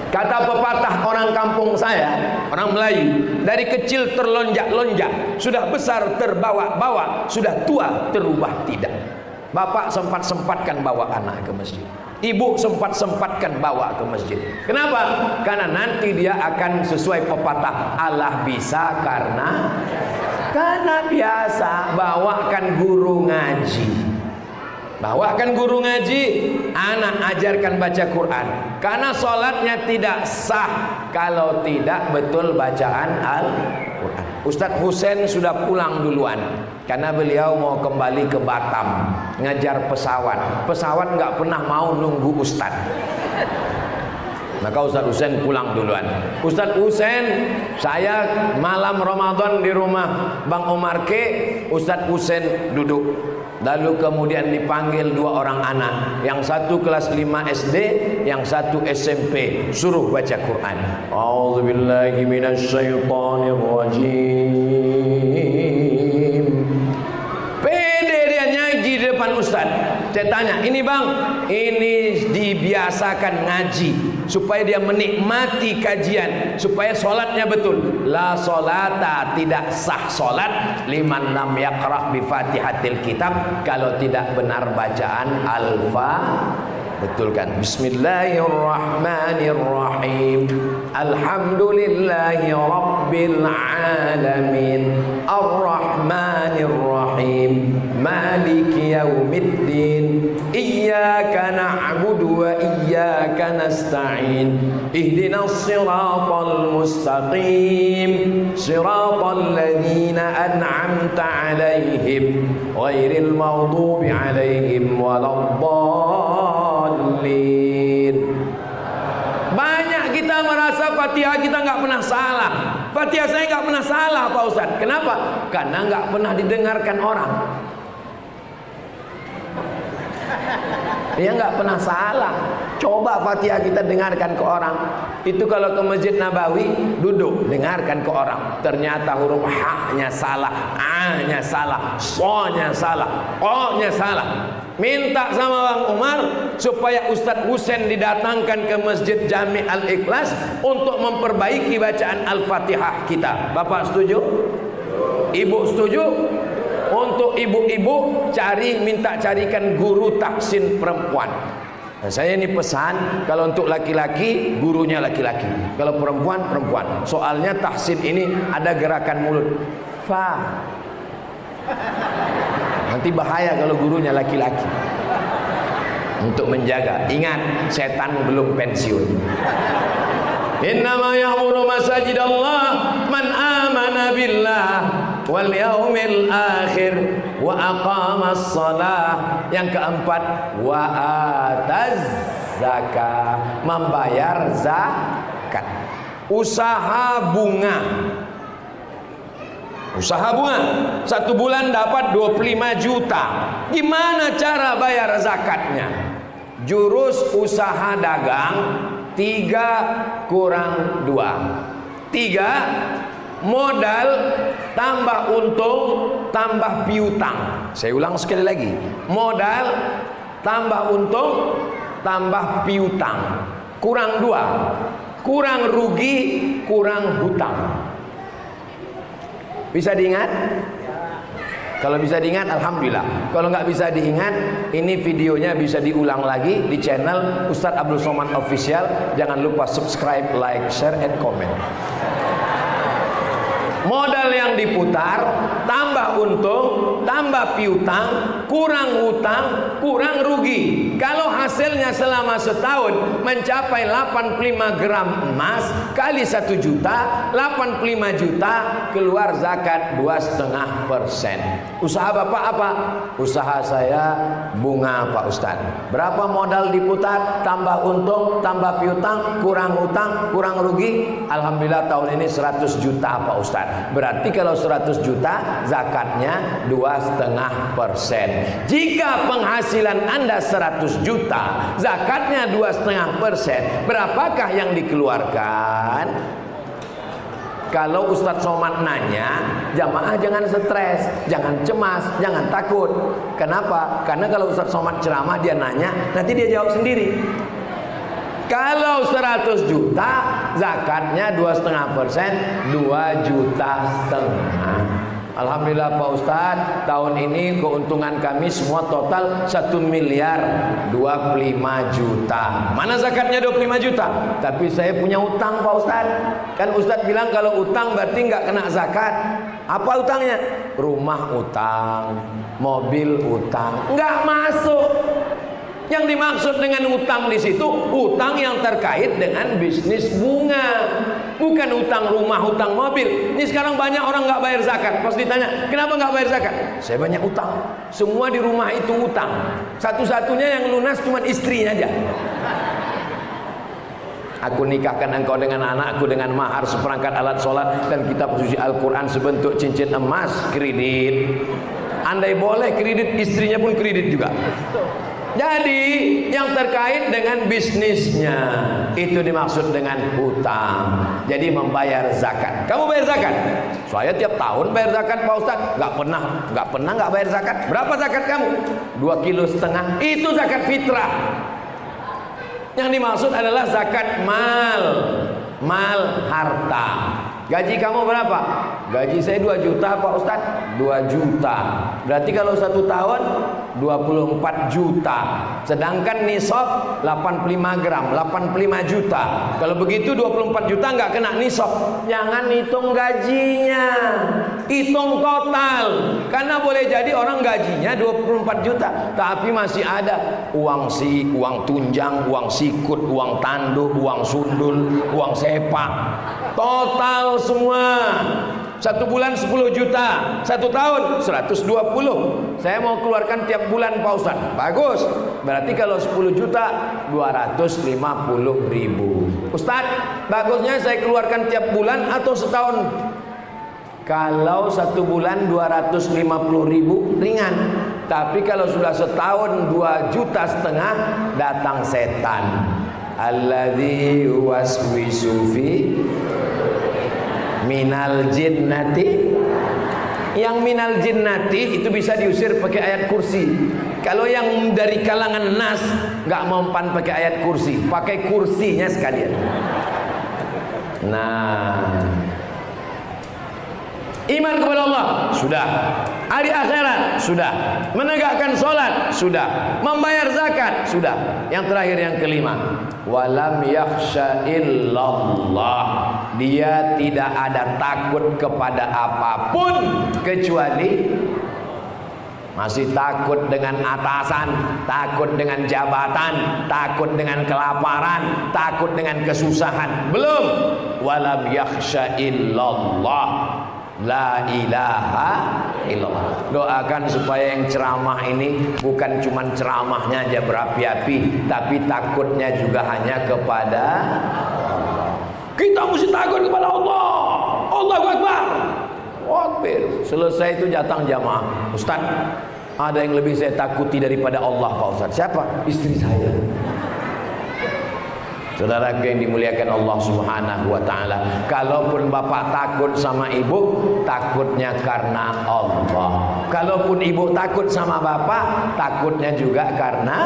Kata pepatah orang kampung saya, orang Melayu, dari kecil terlonjak-lonjak, sudah besar terbawa-bawa, sudah tua terubah tidak. Bapak sempat-sempatkan bawa anak ke masjid. Ibu sempat-sempatkan bawa ke masjid. Kenapa? Karena nanti dia akan sesuai pepatah, Allah bisa karena biasa. Bawakan guru ngaji. Bawakan guru ngaji, anak ajarkan baca Quran. Karena sholatnya tidak sah kalau tidak betul bacaan Al-Quran. Ustadz Husain sudah pulang duluan karena beliau mau kembali ke Batam ngajar pesawat. Pesawat nggak pernah mau nunggu Ustadz. Maka Ustadz Husain pulang duluan. Ustadz Husain, saya malam Ramadan di rumah Bang Omar K. Ustadz Husain duduk. Lalu kemudian dipanggil 2 orang anak, yang satu kelas 5 SD, yang satu SMP, suruh baca Quran. A'udzubillahi minasyaitonirrajim. Pede dia ngaji di depan Ustaz. Saya tanya, ini bang, ini dibiasakan ngaji supaya dia menikmati kajian, supaya sholatnya betul. La sholata, tidak sah sholat liman lam yaqra' bi fatihatil kitab, kalau tidak benar bacaan betulkan. Bismillahirrahmanirrahim. Alhamdulillahi rabbil alamin. Ar-Rahmanirrahim. Maliki yaumiddin. Iyyaka na'budu wa iyyaka nasta'in. Ihdinas siratal mustaqim. Siratal ladzina an'amta 'alaihim ghairil maghdubi 'alaihim waladdallin. Banyak kita merasa Fatihah kita nggak pernah salah. Fatihah saya nggak pernah salah, Pak Ustadz. Kenapa? Karena nggak pernah didengarkan orang. Dia nggak pernah salah. Coba Fatihah kita dengarkan ke orang. Itu kalau ke Masjid Nabawi, duduk dengarkan ke orang. Ternyata huruf H-nya salah, A-nya salah, So-nya salah, O-nya salah. Minta sama Bang Umar supaya Ustadz Husain didatangkan ke Masjid Jami Al-Ikhlas untuk memperbaiki bacaan Al-Fatihah kita. Bapak setuju? Ibu setuju? Untuk ibu-ibu minta carikan guru tahsin perempuan. Nah, saya ini pesan, kalau untuk laki-laki gurunya laki-laki, kalau perempuan perempuan. Soalnya tahsin ini ada gerakan mulut. Fa. Nanti bahaya kalau gurunya laki-laki. Untuk menjaga, ingat setan belum pensiun. Innama ya'muru masajidallah man amana billah wal yaumil akhir wa aqamas shalah. Yang keempat, wa ataz zakah, membayar zakat. Usaha bunga. Usaha bunga 1 bulan dapat 25 juta. Gimana cara bayar zakatnya? Jurus usaha dagang 3 kurang 2. 3 modal tambah untung tambah piutang. Saya ulang sekali lagi. Modal tambah untung tambah piutang. Kurang 2. Kurang rugi kurang hutang. Bisa diingat? Kalau bisa diingat, alhamdulillah. Kalau nggak bisa diingat, ini videonya bisa diulang lagi di channel Ustadz Abdul Somad Official. Jangan lupa subscribe, like, share, and comment. Modal yang diputar, tambah untung, tambah piutang, kurang hutang, kurang rugi. Kalau hasilnya selama setahun mencapai 85 gram emas kali 1 juta, 85 juta, keluar zakat 2,5%. Usaha Bapak apa? Usaha saya bunga Pak Ustadz. Berapa modal diputar, tambah untung, tambah piutang, kurang hutang, kurang rugi? Alhamdulillah tahun ini 100 juta Pak Ustadz. Berarti kalau 100 juta zakatnya 2,5%. Jika penghasilan Anda 100 juta, zakatnya 2,5%, berapakah yang dikeluarkan? Kalau Ustadz Somad nanya, jamaah jangan stres, jangan cemas, jangan takut. Kenapa? Karena kalau Ustadz Somad ceramah dia nanya, nanti dia jawab sendiri. Kalau 100 juta zakatnya 2,5%, 2,5 juta. Alhamdulillah Pak Ustadz, tahun ini keuntungan kami semua total 1.025 juta. Mana zakatnya 25 juta? Tapi saya punya utang Pak Ustadz. Kan Ustadz bilang kalau utang berarti nggak kena zakat. Apa utangnya? Rumah utang, mobil utang, nggak masuk. Yang dimaksud dengan utang di situ, utang yang terkait dengan bisnis bunga, bukan utang rumah, utang mobil. Ini sekarang banyak orang nggak bayar zakat. Pas ditanya, kenapa nggak bayar zakat? Saya banyak utang. Semua di rumah itu utang. Satu-satunya yang lunas cuma istrinya aja. Aku nikahkan engkau dengan anakku dengan mahar seperangkat alat sholat dan kitab suci Al-Quran sebentuk cincin emas, kredit. Andai boleh kredit, istrinya pun kredit juga. Jadi yang terkait dengan bisnisnya itu dimaksud dengan hutang. Jadi membayar zakat. Kamu bayar zakat? Saya tiap tahun bayar zakat Pak Ustadz. Nggak pernah nggak bayar zakat. Berapa zakat kamu? 2,5 kilo. Itu zakat fitrah. Yang dimaksud adalah zakat mal harta. Gaji kamu berapa? Gaji saya 2 juta Pak Ustadz. 2 juta. Berarti kalau 1 tahun 24 juta. Sedangkan nisab 85 gram, 85 juta. Kalau begitu 24 juta nggak kena nisab. Jangan hitung gajinya, hitung total. Karena boleh jadi orang gajinya 24 juta, tapi masih ada uang tunjang, uang sikut, uang tanduk, uang sundul, uang sepak. Total semua. 1 bulan 10 juta, 1 tahun 120. Saya mau keluarkan tiap bulan Pak Ustadz. Bagus. Berarti kalau 10 juta 250 ribu. Ustadz, bagusnya saya keluarkan tiap bulan atau setahun? Kalau 1 bulan 250 ribu ringan. Tapi kalau sudah setahun 2,5 juta, datang setan. Alladzi waswisu fi minal jinnati. Yang minal jinnati itu bisa diusir pakai ayat kursi. Kalau yang dari kalangan nas nggak mempan pakai ayat kursi, pakai kursinya sekalian. Nah, iman kepada Allah sudah, hari akhirat sudah, menegakkan sholat sudah, membayar zakat sudah. Yang terakhir yang kelima, walam yakhsha illallah. Dia tidak ada takut kepada apapun kecuali Masih takut dengan atasan, takut dengan jabatan, takut dengan kelaparan, takut dengan kesusahan. Belum. Walam yakhsha illallah. La ilaha illallah. Doakan supaya yang ceramah ini bukan cuma ceramahnya aja berapi-api, tapi takutnya juga hanya kepada Allah. Kita mesti takut kepada Allah. Allahu Akbar. Waktu selesai itu datang jamaah, Ustaz, ada yang lebih saya takuti daripada Allah, Pak Ustaz. Siapa? Istri saya. Saudara yang dimuliakan Allah Subhanahu wa taala, kalaupun bapak takut sama ibu, takutnya karena Allah. Kalaupun ibu takut sama bapak, takutnya juga karena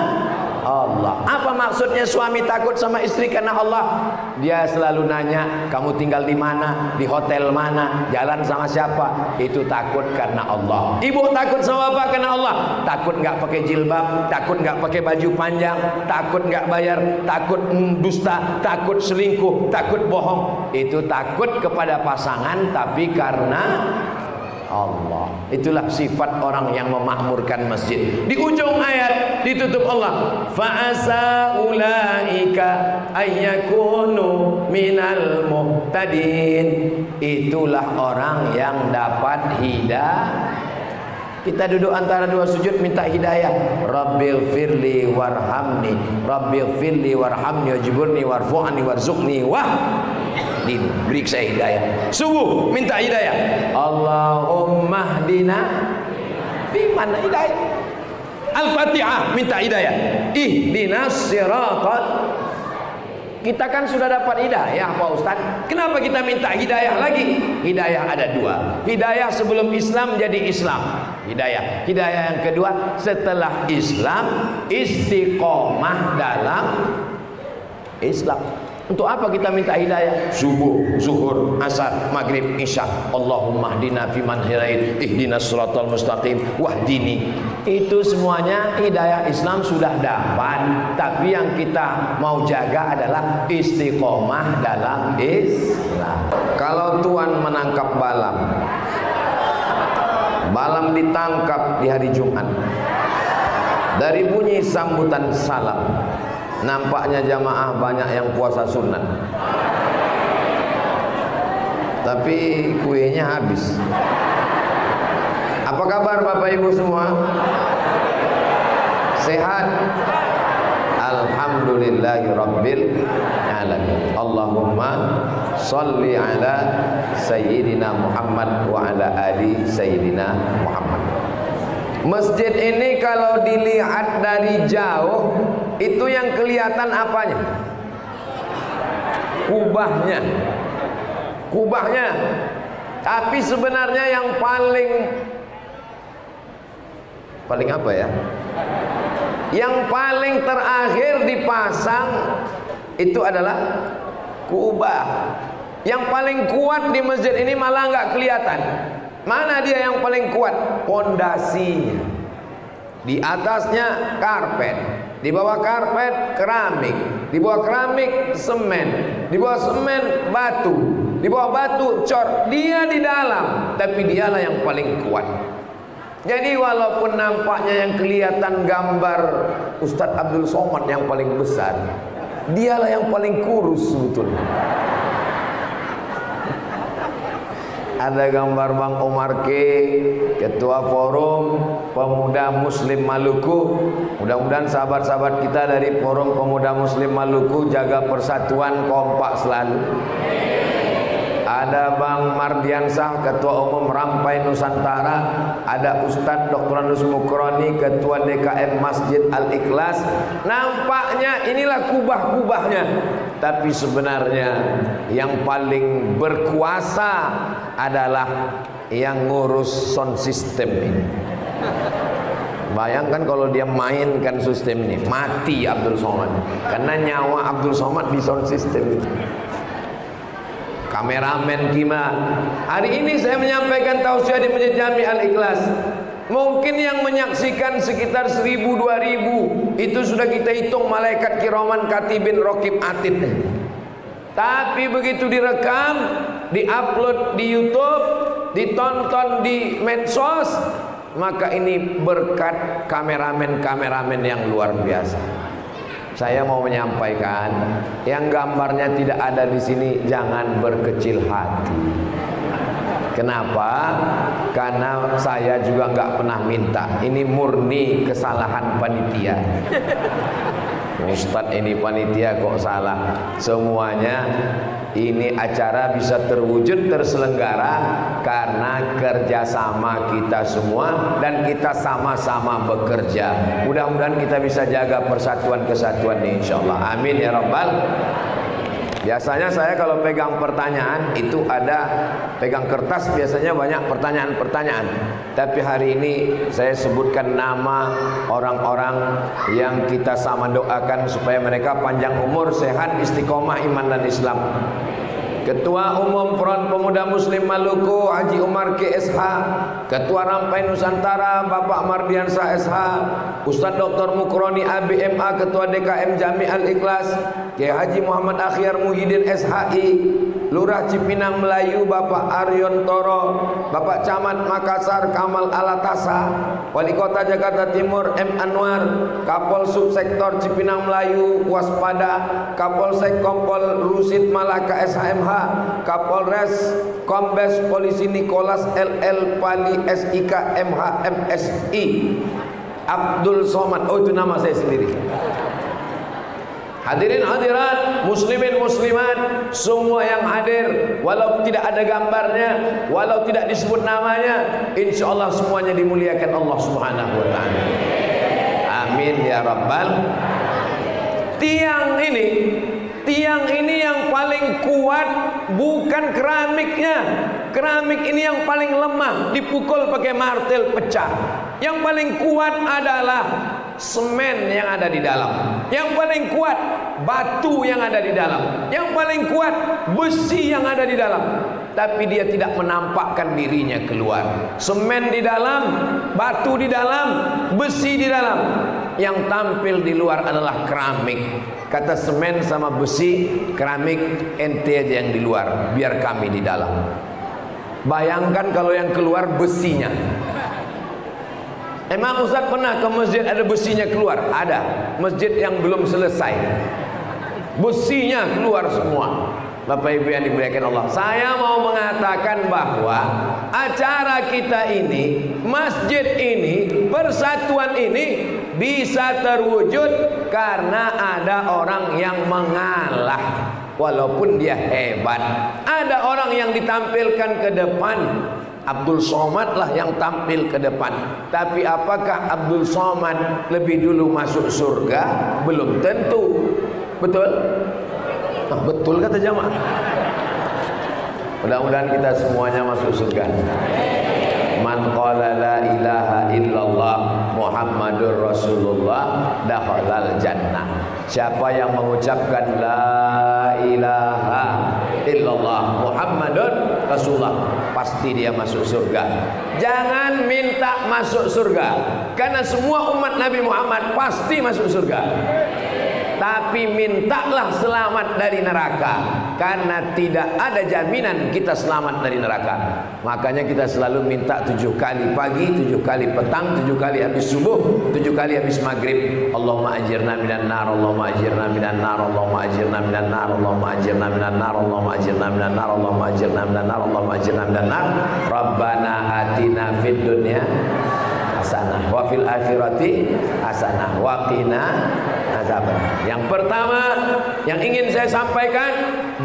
Allah. Apa maksudnya suami takut sama istri karena Allah? Dia selalu nanya, kamu tinggal di mana, di hotel mana, jalan sama siapa. Itu takut karena Allah. Ibu takut sama bapak karena Allah. Takut nggak pakai jilbab, takut nggak pakai baju panjang, takut nggak bayar, takut dusta, takut selingkuh, takut bohong. Itu takut kepada pasangan tapi karena Allah. Itulah sifat orang yang memakmurkan masjid. Di ujung ayat ditutup Allah, fa'asa ulaika ayyakunu minal muhtadin. Itulah orang yang dapat hidayah. Kita duduk antara dua sujud minta hidayah. Rabbil firli warhamni, Rabbil firli warhamni wajburni warfu'ani warzuqni beri saya hidayah. Subuh minta hidayah. Allahumma hdina fiman hidayah. Al-Fatihah minta hidayah. Ihdinas siratal. Kita kan sudah dapat hidayah, Pak Ustaz. Kenapa kita minta hidayah lagi? Hidayah ada dua. Hidayah sebelum Islam jadi Islam. Hidayah. Hidayah yang kedua setelah Islam, istiqomah dalam Islam. Untuk apa kita minta hidayah? Subuh, zuhur, asar, maghrib, isya. Allahumma hdina fiman hidayat, ihdinas siratal mustaqim, wahdini. Itu semuanya hidayah Islam sudah dapat. Tapi yang kita mau jaga adalah istiqomah dalam Islam. Kalau Tuhan menangkap Balam, Balam ditangkap di hari Jumat. Dari bunyi sambutan salam, nampaknya jamaah banyak yang puasa sunat, tapi kuenya habis. Apa kabar Bapak Ibu semua? Sehat? Alhamdulillahirabbil alamin. Allahumma sholli ala sayyidina Muhammad wa ala ali sayyidina Muhammad. Masjid ini kalau dilihat dari jauh, itu yang kelihatan apanya? Kubahnya. Kubahnya. Tapi sebenarnya yang paling apa ya? Yang paling terakhir dipasang itu adalah kubah. Yang paling kuat di masjid ini malah nggak kelihatan. Mana dia yang paling kuat? Pondasinya. Di atasnya karpet, di bawah karpet keramik, di bawah keramik semen, di bawah semen batu, di bawah batu cor. Dia di dalam, tapi dialah yang paling kuat. Jadi walaupun nampaknya yang kelihatan gambar Ustadz Abdul Somad yang paling besar, dialah yang paling kurus sebetulnya. Ada gambar Bang Omar K, Ketua Forum Pemuda Muslim Maluku. Mudah-mudahan sahabat-sahabat kita dari Forum Pemuda Muslim Maluku jaga persatuan, kompak selalu. Ada Bang Mardiansah, Ketua Umum Rampai Nusantara. Ada Ustadz Dr. Anus Mukroni, Ketua DKM Masjid Al-Ikhlas. Nampaknya inilah kubah-kubahnya. Tapi sebenarnya yang paling berkuasa adalah yang ngurus sound system ini. Bayangkan kalau dia mainkan sistem ini, mati Abdul Somad. Karena nyawa Abdul Somad di sound system ini. Kameramen Kima. Hari ini saya menyampaikan tausiah di Masjid Jami Al-Ikhlas. Mungkin yang menyaksikan sekitar 1000-2000. Itu sudah kita hitung malaikat kiraman katibin raqib atid. Tapi begitu direkam, diupload di YouTube, ditonton di medsos, maka ini berkat kameramen yang luar biasa. Saya mau menyampaikan, yang gambarnya tidak ada di sini jangan berkecil hati. Kenapa? Karena saya juga nggak pernah minta. Ini murni kesalahan panitia. Ustadz ini panitia kok salah. Semuanya ini acara bisa terwujud terselenggara karena kerjasama kita semua dan kita sama-sama bekerja. Mudah-mudahan kita bisa jaga persatuan kesatuan ini, insyaallah. Amin ya rabbal. Biasanya saya kalau pegang pertanyaan itu ada pegang kertas, biasanya banyak pertanyaan-pertanyaan. Tapi hari ini saya sebutkan nama orang-orang yang kita sama doakan supaya mereka panjang umur, sehat, istiqomah iman dan Islam. Ketua Umum Front Pemuda Muslim Maluku Haji Umar KSH, Ketua Rampai Nusantara Bapak Mardiansyah SH, Ustadz Dr. Mukroni ABMA, Ketua DKM Jami Al-Ikhlas Kiai Haji Muhammad Akhyar Muhyiddin SHI, Lurah Cipinang Melayu Bapak Aryon Toro, Bapak Camat Makassar Kamal Alatasa, Wali Kota Jakarta Timur M. Anwar, Kapol Subsektor Cipinang Melayu Waspada, Kapolsek Kompol Rusid Malaka SHMH, Kapolres Kombes Polisi Nikolas LL Pali SIK MH MSI, Abdul Somad. Oh, itu nama saya sendiri. Hadirin hadirat, muslimin muslimat, semua yang hadir, walau tidak ada gambarnya, walau tidak disebut namanya, insya Allah semuanya dimuliakan Allah Subhanahu wa ta'ala. Amin ya rabbal. Tiang ini yang paling kuat bukan keramiknya. Keramik ini yang paling lemah, dipukul pakai martil pecah. Yang paling kuat adalah semen yang ada di dalam. Yang paling kuat batu yang ada di dalam. Yang paling kuat besi yang ada di dalam. Tapi dia tidak menampakkan dirinya keluar. Semen di dalam, batu di dalam, besi di dalam. Yang tampil di luar adalah keramik. Kata semen sama besi, keramik ente aja yang di luar, biar kami di dalam. Bayangkan kalau yang keluar besinya. Emang Ustaz pernah ke masjid ada besinya keluar? Ada. Masjid yang belum selesai, besinya keluar semua. Bapak Ibu yang dimuliakan Allah, saya mau mengatakan bahwa acara kita ini, masjid ini, persatuan ini bisa terwujud karena ada orang yang mengalah. Walaupun dia hebat, ada orang yang ditampilkan ke depan. Abdul Somad lah yang tampil ke depan. Tapi apakah Abdul Somad lebih dulu masuk surga? Belum tentu. Betul? Nah, betul kata jamaah. Mudah-mudahan kita semuanya masuk surga. Man qala la ilaha illallah Muhammadur Rasulullah dakhalal jannah. Siapa yang mengucapkan la ilaha illallah Muhammadur Rasulullah, pasti dia masuk surga. Jangan minta masuk surga, karena semua umat Nabi Muhammad pasti masuk surga. Tapi mintalah selamat dari neraka, karena tidak ada jaminan kita selamat dari neraka. Makanya kita selalu minta 7 kali pagi, 7 kali petang, 7 kali habis subuh, 7 kali habis maghrib. Allahumma ajirna minan nar, Allahumma ajirna minan nar, Allahumma ajirna minan nar, Allahumma ajirna minan nar, Allahumma ajirna minan nar, Allahumma ajirna minan nar, Allahumma ajirna minan nar. Rabbana atina fid dunya hasanah wa fil akhirati hasanah wa qina azabannar. Yang pertama yang ingin saya sampaikan,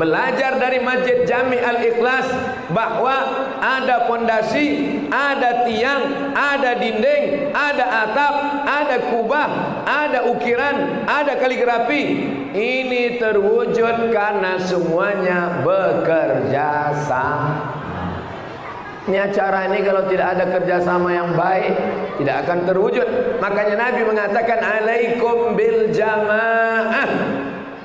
belajar dari Masjid Jami Al-Ikhlas bahwa ada pondasi, ada tiang, ada dinding, ada atap, ada kubah, ada ukiran, ada kaligrafi. Ini terwujud karena semuanya bekerja sama. Ini acara ini kalau tidak ada kerjasama yang baik, tidak akan terwujud. Makanya Nabi mengatakan alaikum bil jamaah,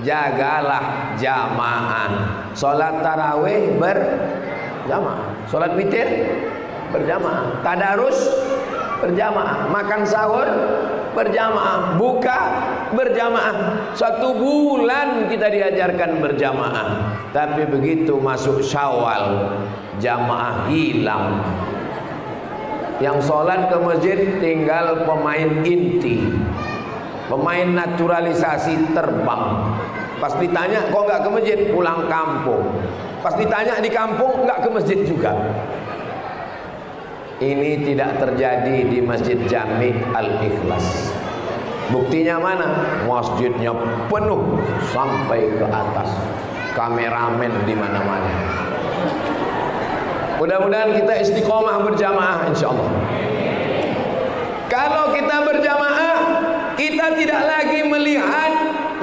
jagalah jamaah. Salat tarawih berjamaah, salat witir berjamaah, tadarus berjamaah, makan sahur berjamaah, buka berjamaah. 1 bulan kita diajarkan berjamaah. Tapi begitu masuk Syawal, jamaah hilang. Yang sholat ke masjid tinggal pemain inti, pemain naturalisasi terbang. Pas ditanya kok nggak ke masjid, pulang kampung. Pas ditanya di kampung nggak ke masjid juga. Ini tidak terjadi di Masjid Jami Al-Ikhlas. Buktinya mana? Masjidnya penuh sampai ke atas, kameramen di mana-mana. Mudah-mudahan kita istiqomah berjamaah insyaallah. Kalau kita berjamaah, kita tidak lagi melihat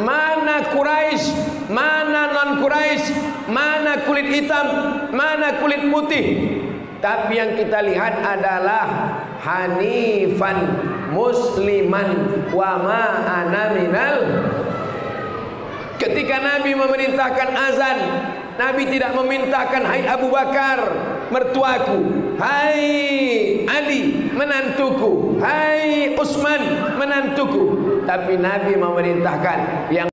mana Quraisy, mana non Quraisy, mana kulit hitam, mana kulit putih. Tapi yang kita lihat adalah hanifan musliman wa ma ana minal. Ketika Nabi memerintahkan azan, Nabi tidak memintakan hai Abu Bakar mertuaku, hai Ali menantuku, hai Utsman menantuku. Tapi Nabi memerintahkan yang